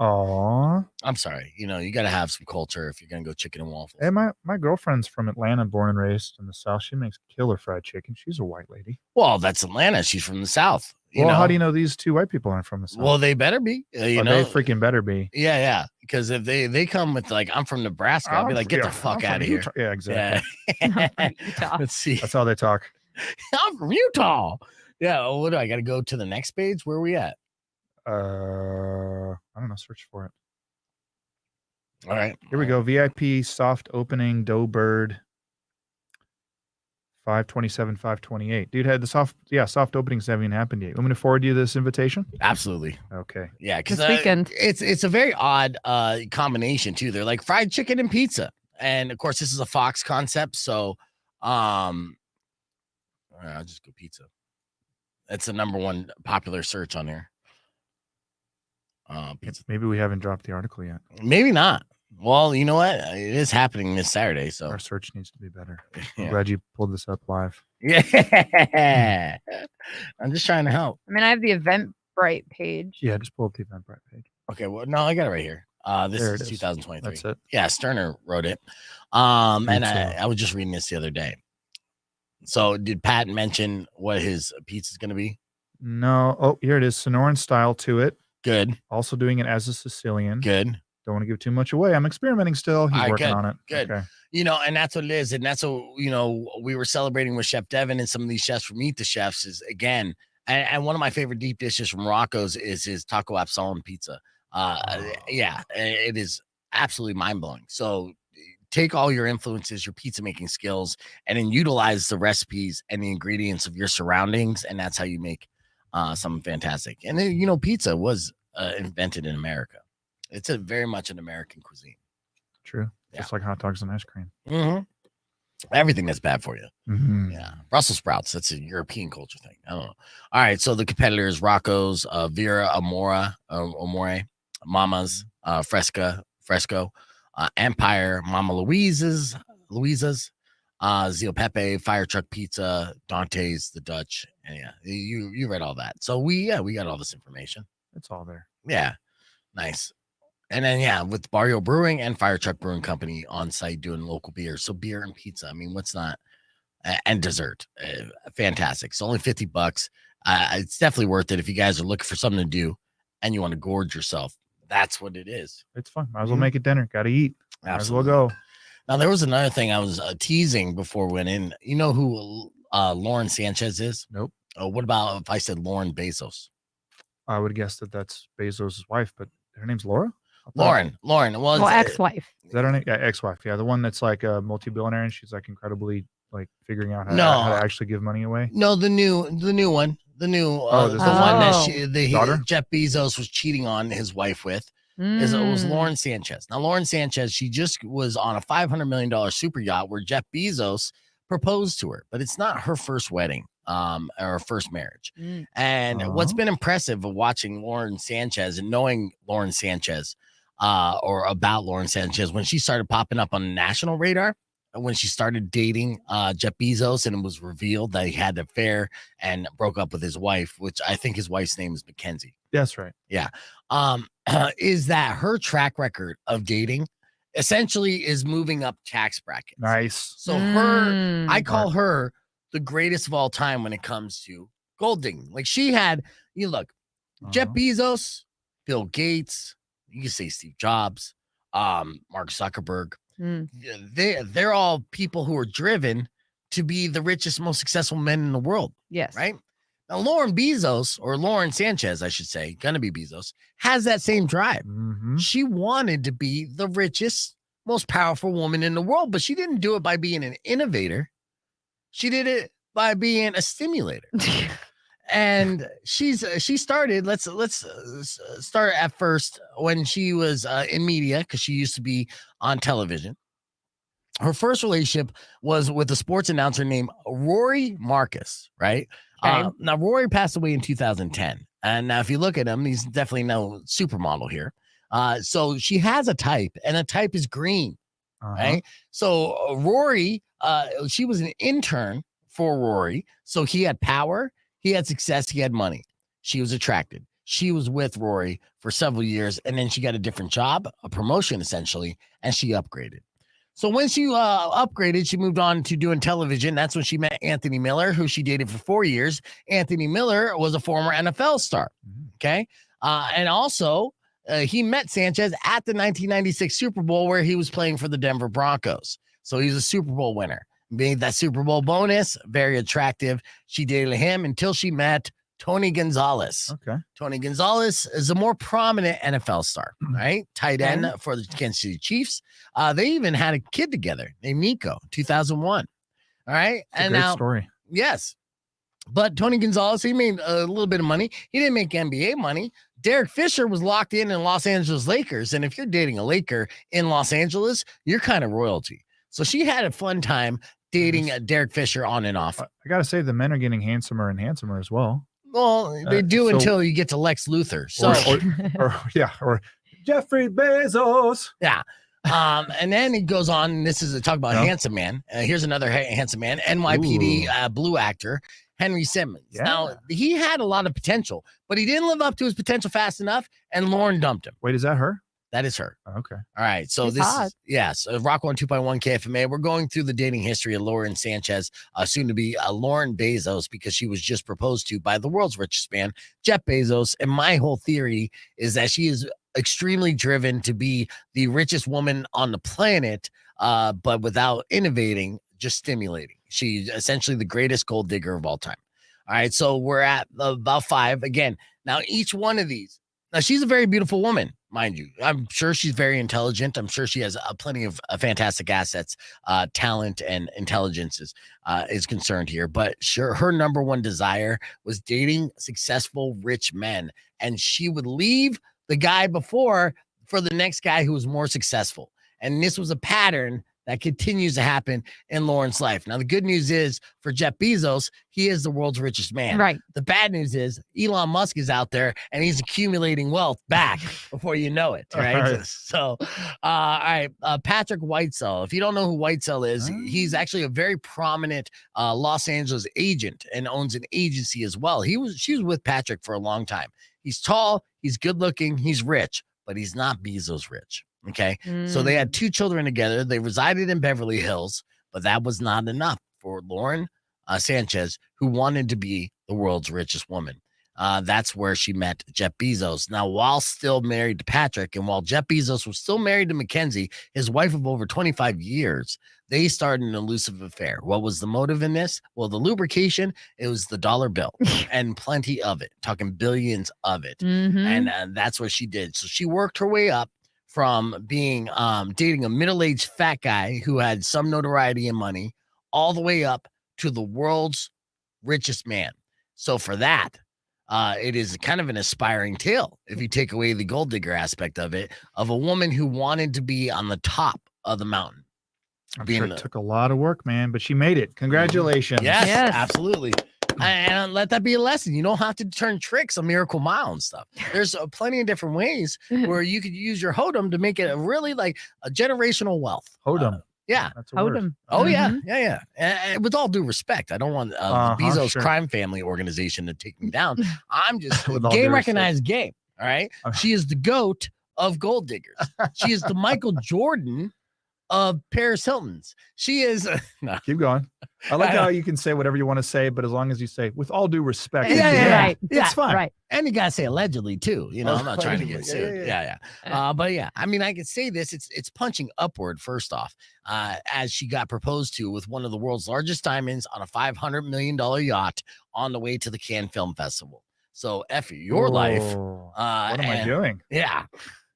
Aw. I'm sorry. You got to have some culture if you're going to go chicken and waffles. Hey, my girlfriend's from Atlanta, born and raised in the South. She makes killer fried chicken. She's a white lady. Well, that's Atlanta. She's from the South. How do you know these 2 white people aren't from the South? Well, they better be. They freaking better be. Yeah. Because if they come with like, I'm from Nebraska, I'll be like, get the fuck out of here. Yeah, exactly. Yeah. Let's see. That's how they talk. I'm from Utah. Yeah. Well, what do I got to go to the next page? Where are we at? I don't know. Search for it. All right. Here we go. VIP soft opening Doughbird. 527, 528. Dude, had the soft openings haven't even happened yet. Want me to forward you this invitation? Absolutely. Okay. Yeah, because this weekend. It's a very odd combination too. They're like fried chicken and pizza, and of course this is a Fox concept, so I'll just go pizza. That's the number one popular search on here. Pizza. Maybe we haven't dropped the article yet. Maybe not. Well, you know what? It is happening this Saturday, so Our search needs to be better. Yeah. I'm glad you pulled this up live. Yeah. I'm just trying to help. I mean, I have the Eventbrite page. Yeah, just pull up the Eventbrite page. Okay, well, no, I got it right here. This There is it is. 2023. That's it. Yeah, Sterner wrote it. And Pizza. I was just reading this the other day. So did Pat mention what his pizza is going to be? No. Oh, here it is. Sonoran style to it. Good. Also doing it as a Sicilian. Good. Don't want to give too much away. I'm experimenting still. He's All right, working good, on it. good. Okay. And that's what it is. And that's what, we were celebrating with Chef Devin and some of these chefs from Meet the Chefs is, again, and one of my favorite deep dishes from Rocco's is his taco absalom pizza. Yeah, it is absolutely mind-blowing. So take all your influences, your pizza making skills, and then utilize the recipes and the ingredients of your surroundings, and that's how you make something fantastic. And then, pizza was invented in America. It's very much an American cuisine. True. Yeah. Just like hot dogs and ice cream. Mm-hmm. Everything that's bad for you. Mm-hmm. Yeah. Brussels sprouts. That's a European culture thing. I don't know. All right. So the competitors, Rocco's, Vera Amore, Mama's, Fresco, Empire, Mama Louisa's, Zio Pepe, Fire Truck Pizza, Dante's, The Dutch. And yeah, you read all that. So we got all this information. It's all there. Yeah. Nice. And then, with Barrio Brewing and Fire Truck Brewing Company on site doing local beer. So beer and pizza. I mean, what's not? And dessert. Fantastic. It's only $50. It's definitely worth it if you guys are looking for something to do and you want to gorge yourself. That's what it is. It's fun. Might as well make it dinner. Got to eat. Absolutely. Might as well go. Now, there was another thing I was teasing before we went in. You know who Lauren Sanchez is? Nope. What about if I said Lauren Bezos? I would guess that's Bezos' wife, but her name's Laura? Lauren. Well, ex-wife. Is that her name? Yeah, ex-wife. Yeah, the one that's like a multi-billionaire and she's like incredibly like figuring out how to actually give money away. No, the new one. The one that daughter? Jeff Bezos was cheating on his wife with. It was Lauren Sanchez. Now, Lauren Sanchez, she just was on a $500 million super yacht where Jeff Bezos proposed to her, but it's not her first wedding or her first marriage. And what's been impressive of watching Lauren Sanchez and knowing Lauren Sanchez or about Lauren Sanchez when she started popping up on the national radar, when she started dating Jeff Bezos and it was revealed that he had an affair and broke up with his wife, which I think his wife's name is Mackenzie. That's right. Yeah. Is that her track record of dating essentially is moving up tax brackets. Nice. So I call her the greatest of all time when it comes to gold digging. Like she had, Jeff Bezos, Bill Gates, you can say Steve Jobs, Mark Zuckerberg. They're all people who are driven to be the richest, most successful men in the world. Yes. Right? Now, Lauren Bezos, or Lauren Sanchez, I should say, gonna be Bezos, has that same drive. Mm-hmm. She wanted to be the richest, most powerful woman in the world, but she didn't do it by being an innovator. She did it by being a stimulator. And she started, let's start at first when she was in media, because she used to be on television. Her first relationship was with a sports announcer named Rory Marcus, right? Okay. Now, Rory passed away in 2010. And now if you look at him, he's definitely no supermodel here. So she has a type, and the type is green, right? So Rory, she was an intern for Rory. So he had power, he had success, he had money. She was attracted. She was with Rory for several years, and then she got a different job, a promotion essentially, and she upgraded. So when she upgraded, she moved on to doing television. That's when she met Anthony Miller, who she dated for 4 years. Anthony Miller was a former NFL star. Okay. And also he met Sanchez at the 1996 Super Bowl where he was playing for the Denver Broncos. So he's a Super Bowl winner. Made that Super Bowl bonus, very attractive. She dated him until she met Tony Gonzalez. Okay. Tony Gonzalez is a more prominent NFL star, right? Tight end for the Kansas City Chiefs. They even had a kid together named Nico, 2001. All right. It's a great story. Yes. But Tony Gonzalez, he made a little bit of money. He didn't make NBA money. Derek Fisher was locked in Los Angeles Lakers. And if you're dating a Laker in Los Angeles, you're kind of royalty. So she had a fun time dating Derek Fisher on and off. I gotta say, the men are getting handsomer and handsomer as well. Well, they do until you get to Lex Luthor. So, or Jeffrey Bezos. Yeah. And then he goes on, and this is a talk about handsome man. Here's another handsome man, NYPD blue actor, Henry Simmons. Yeah. Now, he had a lot of potential, but he didn't live up to his potential fast enough, and Lauren dumped him. Wait, is that her? That is her. Oh, okay. All right. So She's this hot. is, yes, Rock 102.1 KFMA. We're going through the dating history of Lauren Sanchez, soon to be Lauren Bezos, because she was just proposed to by the world's richest man, Jeff Bezos. And my whole theory is that she is extremely driven to be the richest woman on the planet, but without innovating, just stimulating. She's essentially the greatest gold digger of all time. All right. So we're at about 5 again. Now, each one of these. Now, she's a very beautiful woman, mind you. I'm sure she's very intelligent. I'm sure she has plenty of fantastic assets, talent, and intelligence is concerned here. But sure, her number one desire was dating successful, rich men. And she would leave the guy before for the next guy who was more successful. And this was a pattern that continues to happen in Lauren's life. Now, the good news is for Jeff Bezos, he is the world's richest man. Right. The bad news is Elon Musk is out there and he's accumulating wealth back before you know it. Right. All right. So, all right. Patrick Whitesell. If you don't know who Whitesell is, he's actually a very prominent Los Angeles agent and owns an agency as well. She was with Patrick for a long time. He's tall, he's good looking, he's rich, but he's not Bezos rich. Okay. So they had 2 children together. They resided in Beverly Hills, but that was not enough for Lauren Sanchez, who wanted to be the world's richest woman. That's where she met Jeff Bezos. Now, while still married to Patrick, and while Jeff Bezos was still married to Mackenzie, his wife of over 25 years, they started an elusive affair. What was the motive in this? Well, the lubrication, it was the dollar bill and plenty of it, talking billions of it. And that's what she did. So she worked her way up from being dating a middle-aged fat guy who had some notoriety and money all the way up to the world's richest man. So for that, it is kind of an aspiring tale, if you take away the gold digger aspect of it, of a woman who wanted to be on the top of the mountain. I'm sure it took a lot of work, man, but she made it. Congratulations. Yes, absolutely. And let that be a lesson. You don't have to turn tricks on Miracle Mile and stuff. There's plenty of different ways where you could use your hodum to make it a really like a generational wealth. Hodum. Yeah. That's a word. Hodum. Oh, yeah. And with all due respect, I don't want the Bezos crime family organization to take me down. I'm just game recognized game. All right. She is the GOAT of gold diggers. She is the Michael Jordan of Paris Hilton's. She is no. Keep going. I like how you can say whatever you want to say, but as long as you say with all due respect, right. It's fine. Right. And you gotta say allegedly too. You know, I'm not trying to get sued. Yeah. But yeah, I mean, I could say this. It's punching upward. First off, as she got proposed to with one of the world's largest diamonds on a $500 million yacht on the way to the Cannes Film Festival. So F your life. What am I doing? Yeah.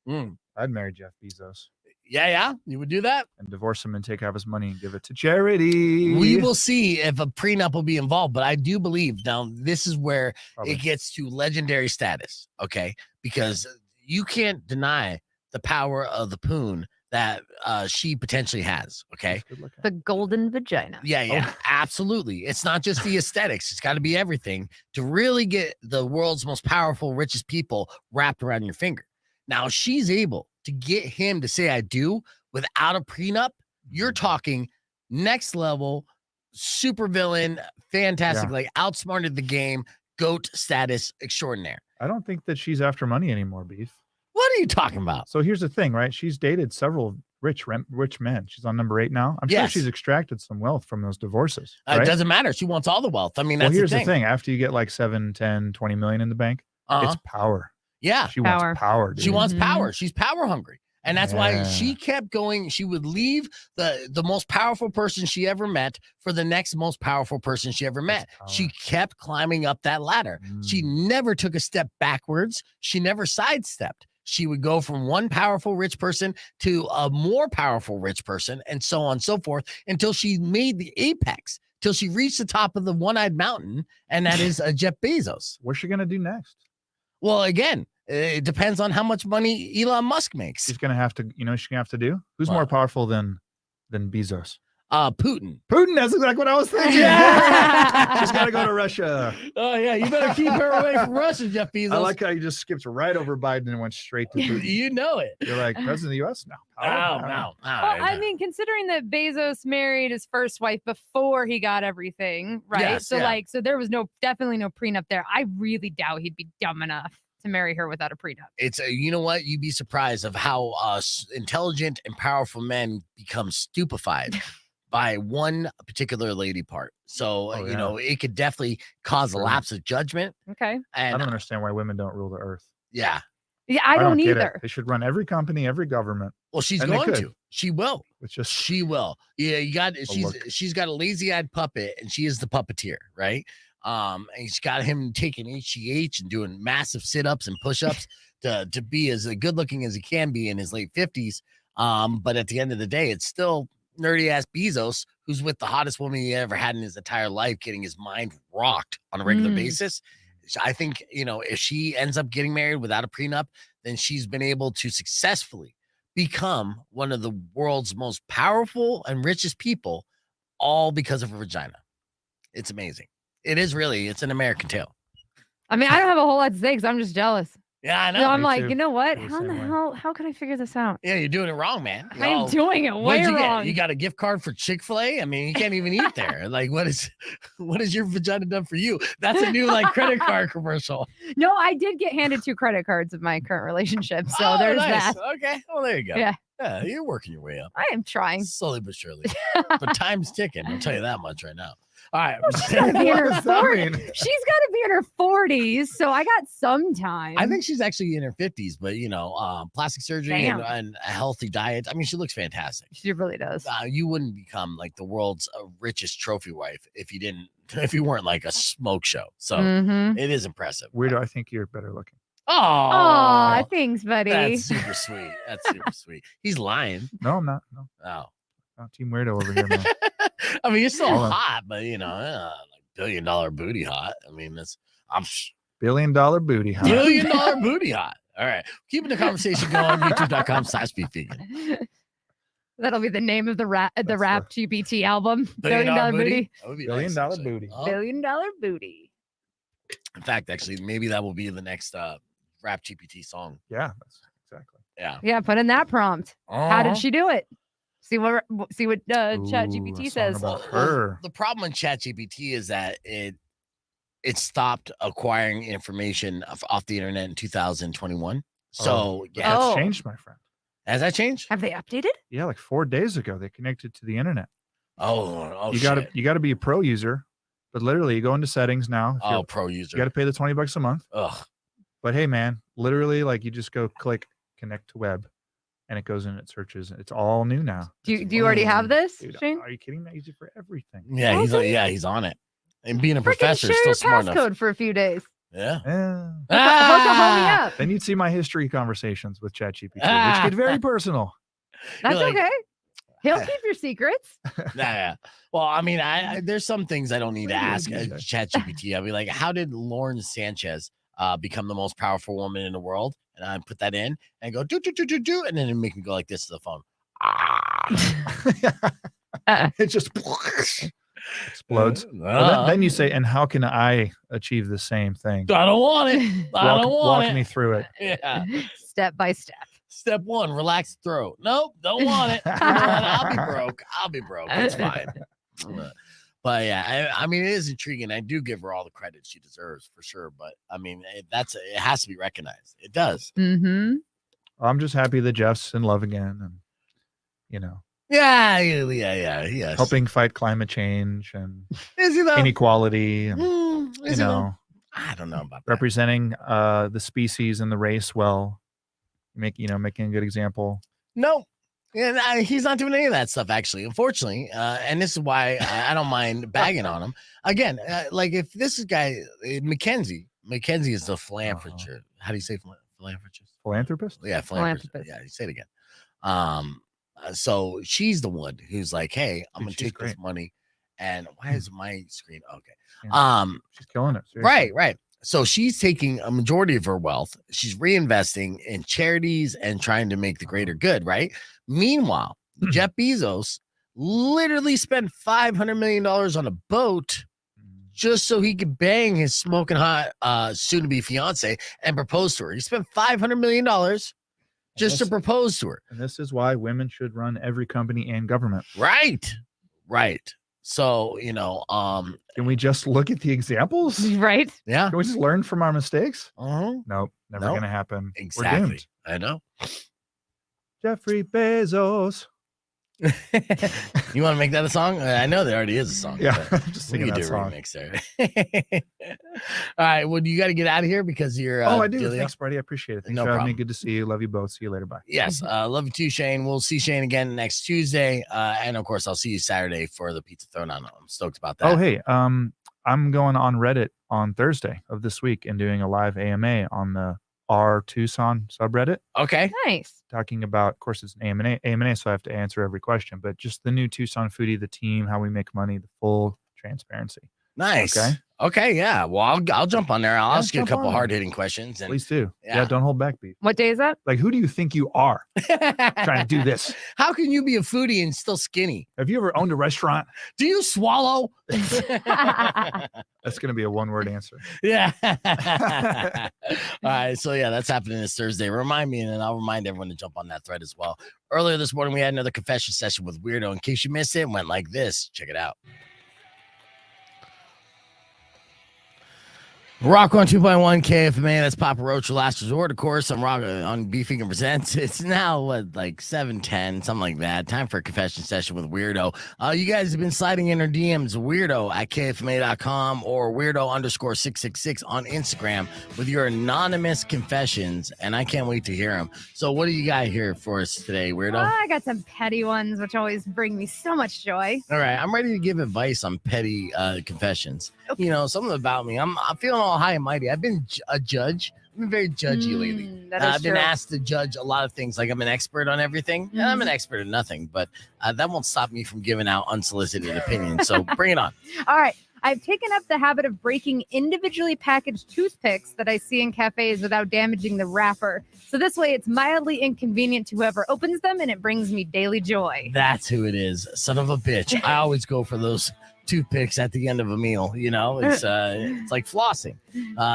I'd marry Jeff Bezos. Yeah. You would do that? And divorce him and take half his money and give it to charity. We will see if a prenup will be involved, but I do believe now this is where it gets to legendary status, okay? Because you can't deny the power of the poon that she potentially has, okay? The golden vagina. Yeah, absolutely. It's not just the aesthetics. It's got to be everything to really get the world's most powerful, richest people wrapped around your finger. Now, she's able to get him to say I do without a prenup. You're talking next level, super villain, fantastic, like outsmarted the game, GOAT status extraordinaire. I don't think that she's after money anymore, Beef. What are you talking about? So here's the thing, right? She's dated several rich men. She's on number 8 now. I'm sure she's extracted some wealth from those divorces. Right? It doesn't matter. She wants all the wealth. I mean, that's here's the thing. After you get like 7, 10, 20 million in the bank, it's power. Yeah. She wants power. Dude. She wants power. She's power hungry. And that's why she kept going. She would leave the most powerful person she ever met for the next most powerful person she ever met. She kept climbing up that ladder. She never took a step backwards. She never sidestepped. She would go from one powerful rich person to a more powerful rich person and so on and so forth until she made the apex, till she reached the top of the one-eyed mountain. And that is Jeff Bezos. What's she going to do next? Well, again, it depends on how much money Elon Musk makes. She's going to have to, she's going to have to do. Who's more powerful than Bezos? Putin. Putin, that's exactly what I was thinking. She's got to go to Russia. Oh, yeah. You better keep her away from Russia, Jeff Bezos. I like how you just skipped right over Biden and went straight to Putin. You know it. You're like, President of the U.S.? No. No. Well, I mean, considering that Bezos married his first wife before he got everything, right? Yes, so yeah. so there was definitely no prenup there. I really doubt he'd be dumb enough to marry her without a prenup. It's you know what? You'd be surprised of how intelligent and powerful men become stupefied by one particular lady part. So, you know, it could definitely cause a lapse of judgment. Okay. And I don't understand why women don't rule the earth. Yeah. Yeah, I don't get either. it. They should run every company, every government. Well, she's And going to. She will. It's just She will. Yeah, look. she's got a lazy-eyed puppet, and she is the puppeteer, right? And she's got him taking HGH and doing massive sit-ups and push-ups to be as good-looking as he can be in his late 50s. But at the end of the day, it's still nerdy-ass Bezos who's with the hottest woman he ever had in his entire life, getting his mind rocked on a regular basis. I think, you know, if she ends up getting married without a prenup, then she's been able to successfully become one of the world's most powerful and richest people, all because of her vagina. It's amazing. It is really, it's an American tale. I mean, I don't have a whole lot to say because I'm just jealous. Yeah, I know. So I'm Me like, too. you know what? Feel the How in the same way. hell? How can I figure this out? Yeah, you're doing it wrong, man. I am doing it way What'd you wrong. get? You got a gift card for Chick-fil-A? I mean, you can't even eat there. Like, what is your vagina done for you? That's a new credit card commercial. No, I did get handed 2 credit cards of my current relationship. So Oh, there's nice. that. Okay. Well, there you go. Yeah. Yeah, you're working your way up. I am trying. Slowly but surely. But time's ticking. I'll tell you that much right now. All right. Gotta be in her What does that 40s. mean? She's got to be in her 40s, so I got some time. I think she's actually in her 50s, but plastic surgery and a healthy diet. I mean, she looks fantastic. she really does. You wouldn't become like the world's richest trophy wife if you weren't like a smoke show. So Mhm. it is impressive. Weirdo, I think you're better looking. Oh, Aw, thanks, buddy. that's super sweet. That's super sweet. He's lying. No, I'm not. No, Oh, not Team Weirdo over here, man. I mean, you're still Hold on. hot, but like $1 billion booty hot. I mean, I'm $1 billion booty, huh? $1 billion booty hot. All right, keeping the conversation going. YouTube.com/beefvegan. That'll be the name of the rap GPT album. $1 billion Booty. That would be $1 billion nice, actually. booty. Oh, $1 billion booty. in fact, actually, maybe that will be the next rap GPT song. Yeah, that's exactly. Yeah. Yeah, put in that prompt. How Uh-huh. did she do it? See what Ooh, ChatGPT a says. song about her. The problem with ChatGPT is that it stopped acquiring information off the internet in 2021. So yeah, That's Oh. changed, my friend. has that changed? Have they updated? Yeah, like 4 days ago, they connected to the internet. Oh, you gotta be a pro user, but literally, you go into settings now. If you're- pro user. you got to pay the $20 a month. Ugh. But hey, man, literally, like you just go click connect to web, and it goes in, it searches. It's all new now. Do It's you already have amazing. this, Dude, Shane? are you kidding me? I use it for everything. Yeah, he's on it. And being a Freaking professor is share still your smart enough. passcode for a few days. Yeah. Yeah. Hook a homie up. Then you'd see my history conversations with ChatGPT, which Ah. get very personal. That's like- okay. He'll keep your secrets. Yeah. Well, I mean, I there's some things I don't need to What do you ask do? ChatGPT. I'll be like, how did Lauren Sanchez become the most powerful woman in the world? And I put that in and go do, and then it make me go like this to the phone. It just explodes. Well, then you say, and how can I achieve the same thing? I don't want it. I don't want Walk it. me through it. Yeah. Step by step. Step 1, relax the throat. Nope, don't want it. I'll be broke. It's fine. But yeah, I mean, it is intriguing. I do give her all the credit she deserves for sure. But I mean, it has to be recognized. It does. Mm-hmm. I'm just happy that Jeff's in love again, and Yeah. helping fight climate change and Is he though? inequality, and Is he though? I don't know about that. representing the species and the race well. Making a good example. No. Yeah, he's not doing any of that stuff, actually, unfortunately. And this is why I don't mind bagging on him. Again, like if this is guy, Mackenzie is the philanthropist. How do you say philanthropist? Philanthropist? Yeah, philanthropist. Philanthropist. Yeah, you say it again. So she's the one who's like, hey, I'm Dude, going to she's take this great. money. And why is my screen? Okay. Yeah. She's killing it. Seriously. Right. So she's taking a majority of her wealth. She's reinvesting in charities and trying to make the greater good, right? Meanwhile, Jeff Bezos literally spent $500 million on a boat just so he could bang his smoking hot soon-to-be fiance and propose to her. He spent $500 million just to propose to her. And this is why women should run every company and government. Right. So, can we just look at the examples? Right. Yeah. Can we just learn from our mistakes? Uh-huh. Nope, never Nope. going to happen. Exactly. We're doomed. I know. Jeffrey Bezos. You want to make that a song? I know there already is a song. Yeah, I'm just we singing can that do a song. remix there. All right. Well, you got to get out of here because you're. I do. Dealio. Thanks, buddy. I appreciate it. Thanks No for having me. problem. Good to see you. Love you both. See you later. Bye. Yes. Love you too, Shane. We'll see Shane again next Tuesday. And of course, I'll see you Saturday for the Pizza Throwdown. I'm stoked about that. Oh, hey. I'm going on Reddit on Thursday of this week and doing a live AMA on the R Tucson subreddit. Okay. Nice. Talking about, of course, it's an AMA, so I have to answer every question, but just the new Tucson Foodie, the team, how we make money, the full transparency. Nice. Okay. Okay. Yeah. Well, I'll jump on there. I'll ask you a jump couple on. hard-hitting questions. And Please do. Yeah. Yeah, don't hold back, beef. What day is that? Like, who do you think you are trying to do this? How can you be a foodie and still skinny? Have you ever owned a restaurant? Do you swallow? That's going to be a one-word answer. Yeah. All right. So, yeah, that's happening this Thursday. Remind me, and then I'll remind everyone to jump on that thread as well. Earlier this morning, we had another confession session with Weirdo. In case you missed it, it went like this. Check it out. Rock 102.1 KFMA. That's Papa Roach, Last Resort. Of course, I'm Rock on Beefing and Presents. It's now like 7:10, something like that. Time for a confession session with Weirdo. You guys have been sliding in our DMs, Weirdo at KFMA.com or Weirdo_666 on Instagram with your anonymous confessions, and I can't wait to hear them. So, what do you got here for us today, Weirdo? I got some petty ones, which always bring me so much joy. All right, I'm ready to give advice on petty confessions. Okay. You know, something about me. I'm feeling all high and mighty. I've been a judge. I've been very judgy lately. That is I've been true. asked to judge a lot of things. Like I'm an expert on everything, and I'm an expert in nothing. But that won't stop me from giving out unsolicited opinions. So bring it on. All right. I've taken up the habit of breaking individually packaged toothpicks that I see in cafes without damaging the wrapper. So this way it's mildly inconvenient to whoever opens them and it brings me daily joy. That's who it is. Son of a bitch. I always go for those toothpicks at the end of a meal. You know, it's like flossing.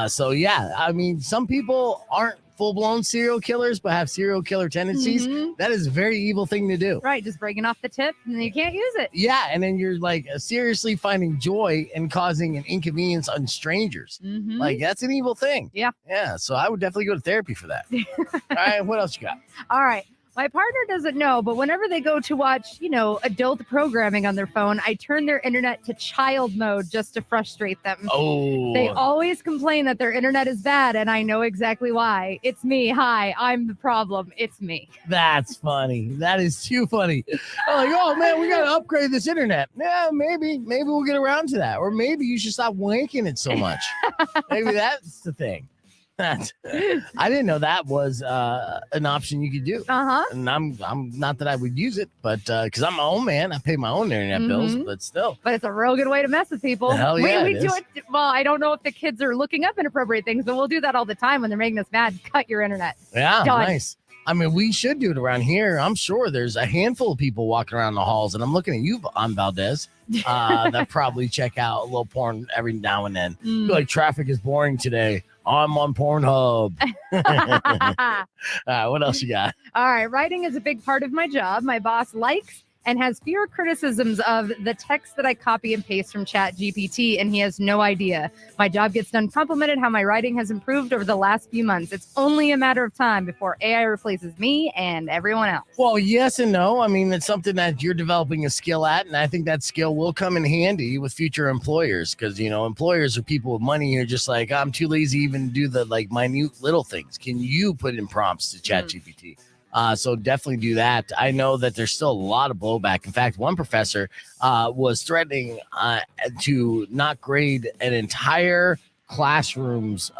So yeah, I mean, some people aren't full-blown serial killers but have serial killer tendencies. That is a very evil thing to do. Right, just breaking off the tip and you can't use it. Yeah, and then you're like seriously finding joy in causing an inconvenience on strangers. Like that's an evil thing. Yeah. So I would definitely go to therapy for that. All right, what else you got? All right. My partner doesn't know, but whenever they go to watch, adult programming on their phone, I turn their internet to child mode just to frustrate them. Oh, They always complain that their internet is bad, and I know exactly why. It's me. Hi, I'm the problem. It's me. that's funny. That is too funny. I'm like, oh man, we gotta upgrade this internet. Yeah, maybe we'll get around to that, or maybe you should stop wanking it so much. Maybe that's the thing. I didn't know that was an option you could do. And I'm not that I would use it, but because I'm my own man, I pay my own internet bills, but still. But it's a real good way to mess with people. Hell yeah, we it do is. it. Well, I don't know if the kids are looking up inappropriate things, but we'll do that all the time when they're making us mad. Cut your internet. Yeah, Done. nice. I mean, we should do it around here. I'm sure there's a handful of people walking around the halls, and I'm looking at you, on Valdez, that probably check out a little porn every now and then. Be like, traffic is boring today. I'm on Pornhub. All right, what else you got? All right. Writing is a big part of my job. My boss likes and has fewer criticisms of the text that I copy and paste from Chat GPT, and he has no idea. My job gets done complimented how my writing has improved over the last few months. It's only a matter of time before AI replaces me and everyone else. Well, yes and no. I mean, it's something that you're developing a skill at, and I think that skill will come in handy with future employers because, employers are people with money who are just like, I'm too lazy to even do the minute little things. Can you put in prompts to Chat GPT? So definitely do that. I know that there's still a lot of blowback. In fact, one professor was threatening to not grade an entire classroom's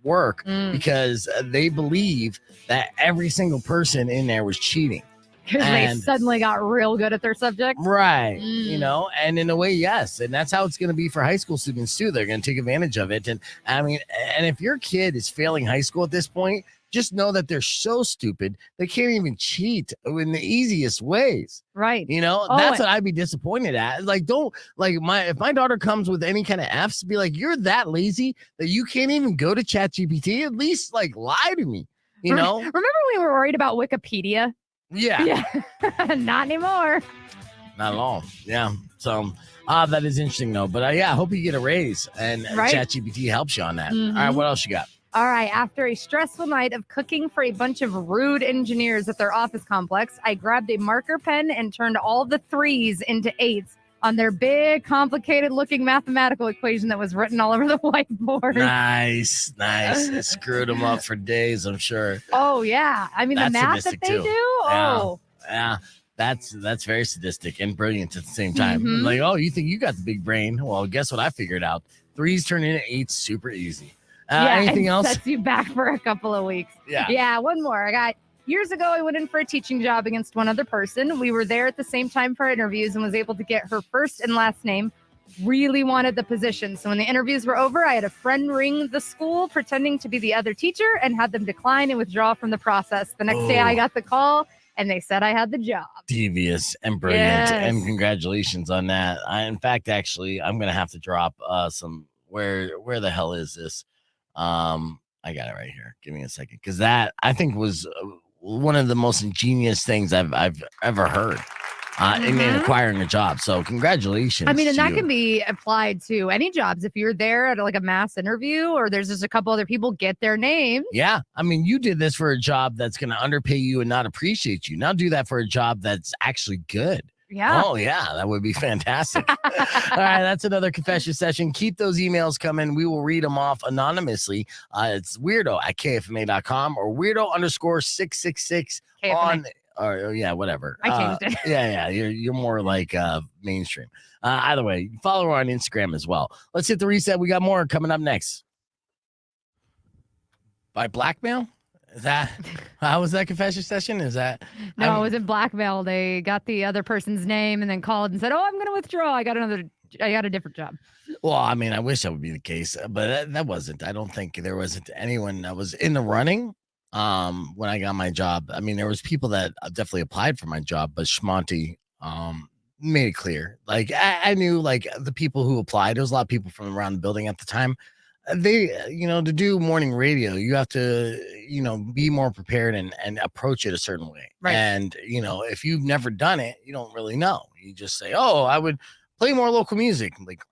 work because they believe that every single person in there was cheating. Because they suddenly got real good at their subject. Right. And in a way, yes. And that's how it's going to be for high school students too. They're going to take advantage of it. And I mean, and if your kid is failing high school at this point, just know that they're so stupid they can't even cheat in the easiest ways. Right. That's what I'd be disappointed at. Like, don't if my daughter comes with any kind of F's, be like, you're that lazy that you can't even go to ChatGPT. At least lie to me. Remember we were worried about Wikipedia? Yeah. Not anymore. Not at all. Yeah. So that is interesting though. But I hope you get a raise and ChatGPT helps you on that. Mm-hmm. All right, what else you got? All right. After a stressful night of cooking for a bunch of rude engineers at their office complex, I grabbed a marker pen and turned all the 3s into 8s on their big, complicated-looking mathematical equation that was written all over the whiteboard. Nice. It screwed them up for days, I'm sure. Oh, yeah. I mean, That's the math that sadistic, they too. do? Oh. Yeah. That's very sadistic and brilliant at the same time. Mhm. Like, oh, you think you got the big brain? Well, guess what I figured out? 3s turn into 8s super easy. Anything else? Sets you back for a couple of weeks. Yeah, one more. Years ago, I went in for a teaching job against one other person. We were there at the same time for interviews and was able to get her first and last name. Really wanted the position. So when the interviews were over, I had a friend ring the school pretending to be the other teacher and had them decline and withdraw from the process. The next day I got the call and they said I had the job. Devious and brilliant. Yes. And congratulations on that. In fact, actually, I'm going to have to drop some, where the hell is this? I got it right here. Give me a second. Because that, I think, was one of the most ingenious things I've ever heard in acquiring a job. So congratulations. I mean, and that can be applied to any jobs. If you're there at a mass interview or there's just a couple other people, get their names. Yeah. I mean, you did this for a job that's going to underpay you and not appreciate you. Now do that for a job that's actually good. Yeah. Oh, yeah. That would be fantastic. All right. That's another confession session. Keep those emails coming. We will read them off anonymously. It's weirdo@kfma.com or weirdo_666 on, or yeah, whatever. I changed it. Yeah. You're more like mainstream. Either way, follow her on Instagram as well. Let's hit the reset. We got more coming up next. By blackmail? Is that how was that confession session? Is that no? It wasn't blackmail. They got the other person's name and then called and said, "Oh, I'm going to withdraw. I got a different job." Well, I mean, I wish that would be the case, but that wasn't. I don't think there wasn't anyone that was in the running when I got my job. I mean, there was people that definitely applied for my job, but Schmonty made it clear. Like I knew the people who applied. There was a lot of people from around the building at the time. They, to do morning radio, you have to, be more prepared and approach it a certain way. Right. And, if you've never done it, you don't really know. You just say, oh, I would play more local music. I'm like,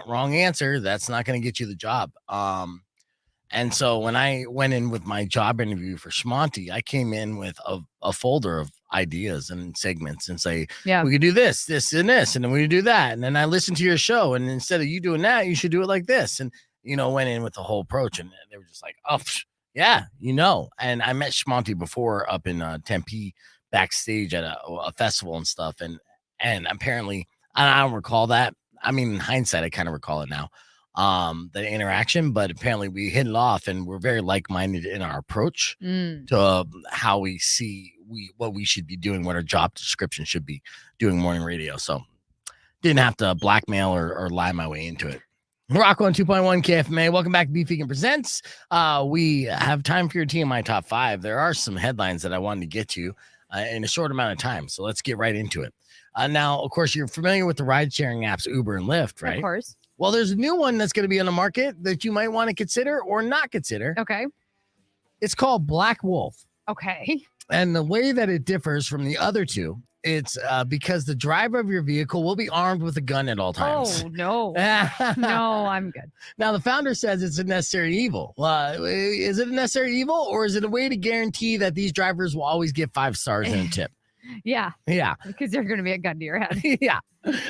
wrong answer. That's not going to get you the job. And so when I went in with my job interview for Schmonty, I came in with a folder of ideas and segments and say, we could do this, this, and this, and then we could do that. And then I listened to your show. And instead of you doing that, you should do it like this. And went in with the whole approach, and they were just like, oh, yeah, And I met Schmonty before up in Tempe backstage at a festival and stuff. And apparently, I don't recall that. I mean, in hindsight, I kind of recall it now, the interaction, but apparently we hit it off and we're very like-minded in our approach to how we see what we should be doing, what our job description should be doing morning radio. So didn't have to blackmail or lie my way into it. Rock on 2.1 KFMA. Welcome back to Beef Vegan Presents. We have time for your TMI Top 5. There are some headlines that I wanted to get to in a short amount of time, so let's get right into it. Now, of course, you're familiar with the ride-sharing apps Uber and Lyft, right? Of course. Well, there's a new one that's going to be on the market that you might want to consider or not consider. Okay. It's called Black Wolf. Okay. And the way that it differs from the other two, it's because the driver of your vehicle will be armed with a gun at all times. Oh, no. No, I'm good. Now, the founder says it's a necessary evil. Is it a necessary evil, or is it a way to guarantee that these drivers will always get 5 stars in a tip? Yeah. Because there's going to be a gun to your head. Yeah.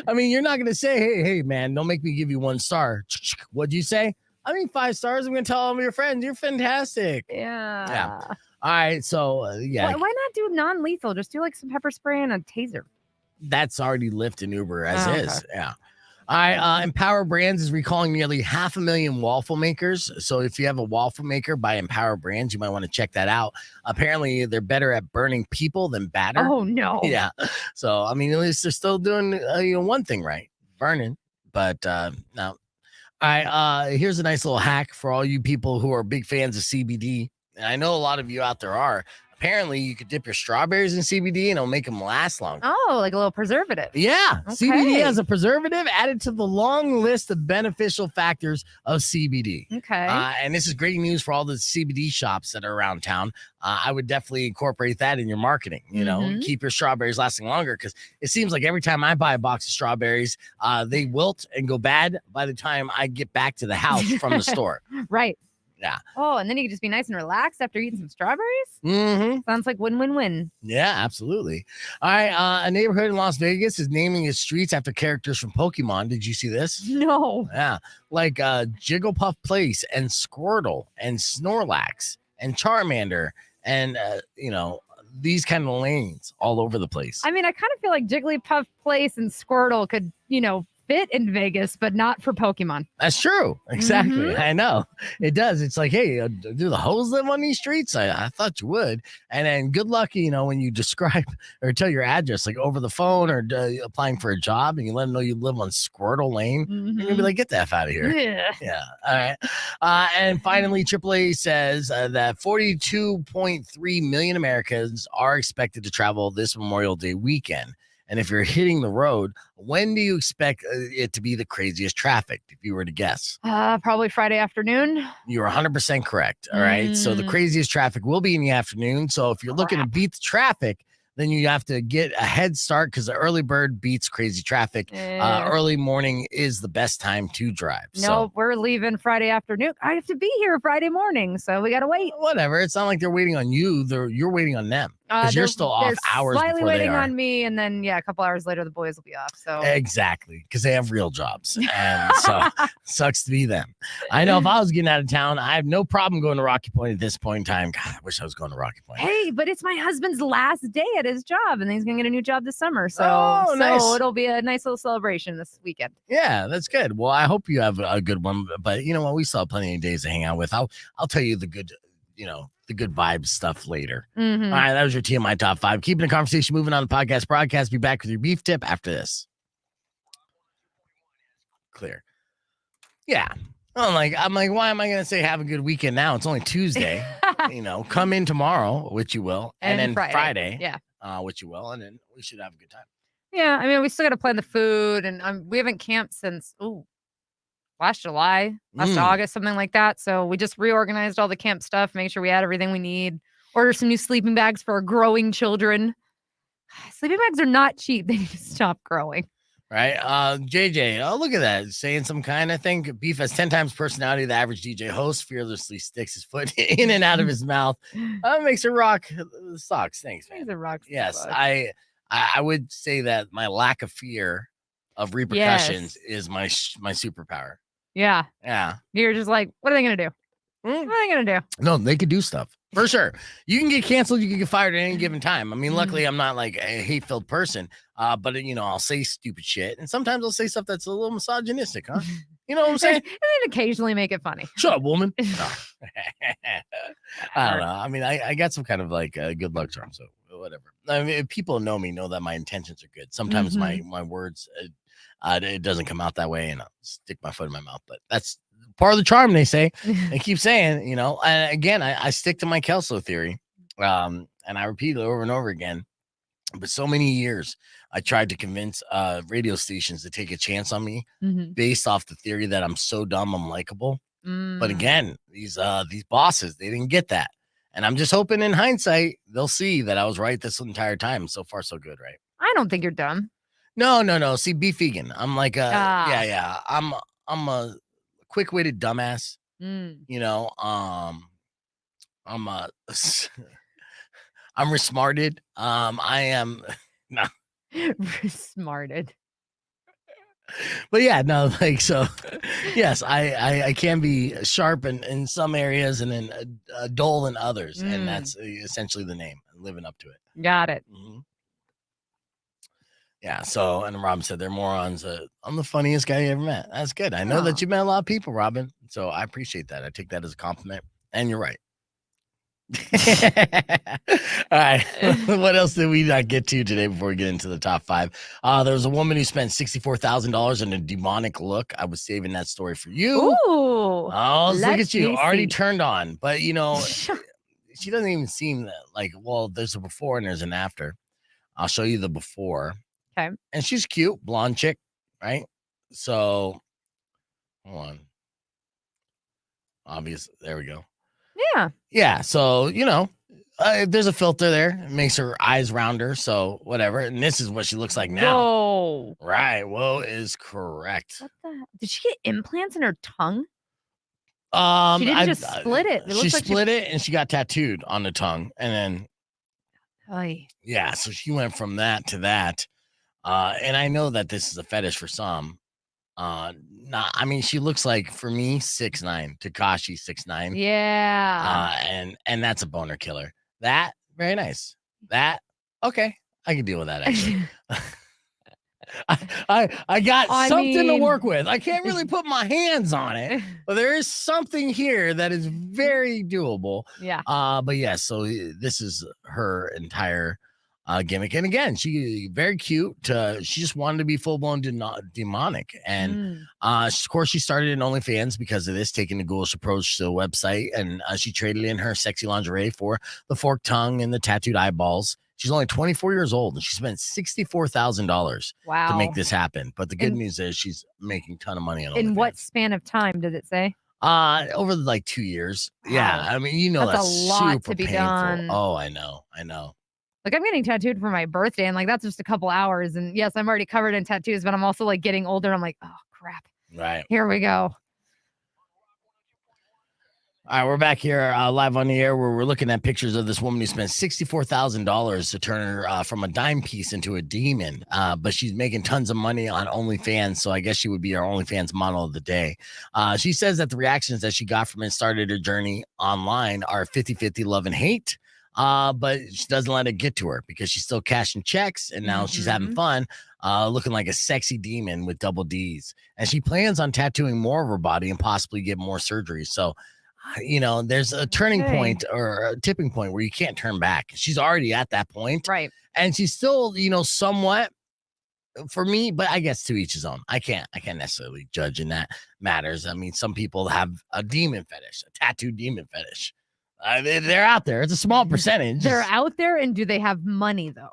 I mean, you're not going to say, hey, man, don't make me give you 1 star. What'd you say? I mean, 5 stars. I'm going to tell all of your friends, you're fantastic. Yeah. All right, so Why not do non-lethal? Just do some pepper spray and a taser. That's already Lyft and Uber as is. Yeah. All right. Empower Brands is recalling nearly 500,000 waffle makers. So if you have a waffle maker by Empower Brands, you might want to check that out. Apparently, they're better at burning people than batter. Oh no. Yeah. So I mean, at least they're still doing one thing right, burning. But no. All right. Here's a nice little hack for all you people who are big fans of CBD. And I know a lot of you out there are. Apparently, you could dip your strawberries in CBD and it'll make them last longer. Oh, like a little preservative. Yeah. Okay. CBD as a preservative added to the long list of beneficial factors of CBD. Okay. And this is great news for all the CBD shops that are around town. I would definitely incorporate that in your marketing, keep your strawberries lasting longer, because it seems like every time I buy a box of strawberries, they wilt and go bad by the time I get back to the house from the store. Right. Yeah. Oh, and then you can just be nice and relaxed after eating some strawberries. Mm-hmm. Sounds like win-win-win. Yeah, absolutely. All right. A neighborhood in Las Vegas is naming its streets after characters from Pokemon. Did you see this? No. Yeah. Like Jigglypuff Place and Squirtle and Snorlax and Charmander and, these kind of lanes all over the place. I mean, I kind of feel like Jigglypuff Place and Squirtle could, fit in Vegas, but not for Pokemon. That's true. Exactly. Mm-hmm. I know it does. It's like, hey, do the hoes live on these streets? I thought you would. And then good luck, when you describe or tell your address, like over the phone or applying for a job, and you let them know you live on Squirtle Lane. Mm-hmm. You're gonna be like, get the F out of here. Yeah. Yeah. All right. And finally, AAA says that 42.3 million Americans are expected to travel this Memorial Day weekend. And if you're hitting the road, when do you expect it to be the craziest traffic, if you were to guess? Probably Friday afternoon. You're 100% correct. All right. So the craziest traffic will be in the afternoon. So if you're looking to beat the traffic, then you have to get a head start, because the early bird beats crazy traffic. Early morning is the best time to drive. No, we're leaving Friday afternoon. I have to be here Friday morning, so we got to wait. Whatever. It's not like they're waiting on you. You're waiting on them, because you're still off hours slightly before they waiting are. on me, and then a couple hours later the boys will be off. So exactly, because they have real jobs, and so sucks to be them. I know if I was getting out of town, I have no problem going to Rocky Point at this point in time. God, I wish I was going to Rocky Point. Hey, but it's my husband's last day at his job, and he's gonna get a new job this summer. So, nice. It'll be a nice little celebration this weekend. Yeah, that's good. Well, I hope you have a good one. But you know what? We still have plenty of days to hang out with. I'll tell you the good, the good vibes stuff later. Mm-hmm. All right, that was your TMI Top 5. Keeping the conversation moving on the podcast broadcast. Be back with your beef tip after this. Clear. Yeah. I'm like, why am I going to say have a good weekend now? It's only Tuesday. Come in tomorrow, which you will. And then Friday. Yeah. Which you will. And then we should have a good time. Yeah. I mean, we still got to plan the food, and we haven't camped since, last July, last August, something like that. So we just reorganized all the camp stuff, make sure we had everything we need. Order some new sleeping bags for our growing children. Sleeping bags are not cheap. They need to stop growing. Right. JJ, look at that. Saying some kind of thing. Beef has 10 times personality. The average DJ host fearlessly sticks his foot in and out of his mouth. Makes her rock the socks. Thanks, man. Makes her rock. Yes. I would say that my lack of fear of repercussions is my superpower. Yeah. Yeah. You're just like, what are they going to do? What are they going to do? No, they could do stuff. For sure. You can get canceled. You can get fired at any given time. I mean, luckily, I'm not like a hate-filled person, but, I'll say stupid shit. And sometimes I'll say stuff that's a little misogynistic, huh? You know what I'm saying? And then occasionally make it funny. Shut up, woman. No. I don't know. I mean, I got some kind of like good luck charm, so whatever. I mean, if people know me, know that my intentions are good. Sometimes my words, it doesn't come out that way, and I'll stick my foot in my mouth, but that's part of the charm, they say. They keep saying, and again, I stick to my Kelso theory, and I repeat it over and over again. But so many years, I tried to convince radio stations to take a chance on me based off the theory that I'm so dumb, I'm likable. But again, these bosses, they didn't get that. And I'm just hoping in hindsight, they'll see that I was right this entire time. So far, so good, right? I don't think you're dumb. No. See, be vegan. I'm like yeah. I'm a quick-witted dumbass. I'm resmarted. I am no resmarted. But yeah, no, like, so yes, I can be sharp in some areas and then dull in others. And that's essentially the name, living up to it. Got it. Yeah. So, and Robin said they're morons. I'm the funniest guy you ever met. That's good. I know that you met a lot of people, Robin. So I appreciate that. I take that as a compliment. And you're right. All right. What else did we not get to today before we get into the top 5? There was a woman who spent $64,000 on a demonic look. I was saving that story for you. Ooh. Oh, look at you. Already turned on. But, she doesn't even seem like, well, there's a before and there's an after. I'll show you the before. Okay. And she's cute, blonde chick, right? So, hold on. Obvious. There we go. Yeah. Yeah. So, there's a filter there. It makes her eyes rounder. So, whatever. And this is what she looks like now. Whoa. Right. Whoa is correct. What the? Did she get implants in her tongue? She didn't just split it. She split it and she got tattooed on the tongue. And then, yeah. So she went from that to that. And I know that this is a fetish for some. She looks like, for me, 6'9", Tekashi 6'9". Yeah. And that's a boner killer. That, very nice. That, okay. I can deal with that, actually. I got something to work with. I can't really put my hands on it, but there is something here that is very doable. Yeah. But yeah, so this is her entire gimmick. And again, she very cute. She just wanted to be full-blown demonic. And of course, she started in OnlyFans because of this, taking the ghoulish approach to the website. And she traded in her sexy lingerie for the forked tongue and the tattooed eyeballs. She's only 24 years old, and she spent $64,000 to make this happen. But the good news is she's making a ton of money on OnlyFans. In what span of time did it say? Over like 2 years. Wow. Yeah, I mean, that's a lot super to be painful. done. Oh, I know. Like, I'm getting tattooed for my birthday, and like that's just a couple hours. And yes, I'm already covered in tattoos, but I'm also like getting older. I'm like, oh crap. Right. Here we go. All right, we're back here live on the air where we're looking at pictures of this woman who spent $64,000 to turn her from a dime piece into a demon. But she's making tons of money on OnlyFans, so I guess she would be our OnlyFans model of the day. She says that the reactions that she got from it started her journey online are 50-50 love and hate. But she doesn't let it get to her because she's still cashing checks, and now she's having fun, looking like a sexy demon with double D's. And she plans on tattooing more of her body and possibly get more surgery. So, there's a turning point or a tipping point where you can't turn back. She's already at that point. Right. And she's still, somewhat, for me, but I guess to each his own. I can't necessarily judge, and that matters. I mean, some people have a demon fetish, a tattoo demon fetish. They're out there. It's a small percentage. They're out there, and do they have money though?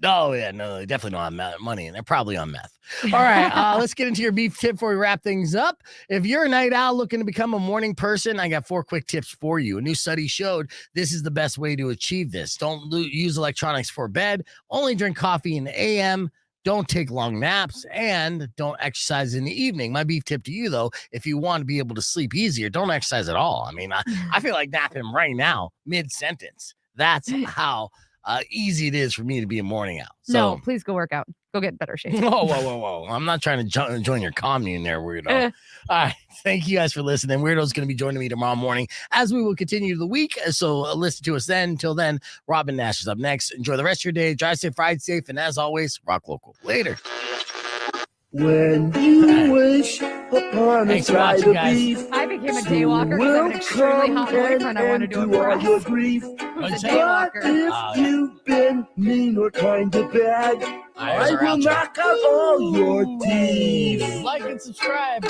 Oh, yeah, no, they definitely don't have money, and they're probably on meth. All right, let's get into your beef tip before we wrap things up. If you're a night owl looking to become a morning person, I got 4 quick tips for you. A new study showed this is the best way to achieve this. Don't use electronics for bed. Only drink coffee in the AM. Don't take long naps, and don't exercise in the evening. My beef tip to you, though, if you want to be able to sleep easier, don't exercise at all. I mean, I feel like napping right now, mid-sentence. That's how easy it is for me to be a morning owl. So, no, please go work out. Go get in better shape. Whoa. I'm not trying to join your commune there, weirdo. All right. Thank you guys for listening. Weirdo's going to be joining me tomorrow morning as we will continue the week. So listen to us then. Until then, Robin Nash is up next. Enjoy the rest of your day. Drive safe, ride safe. And as always, rock local. Later. When you wish upon a side of beef, I became a daywalker because I have an extremely hot boyfriend I want to do it for. your grief. Who's a But daywalker? if you've been mean or kind of bad, I will knock out all your teeth. Like and subscribe.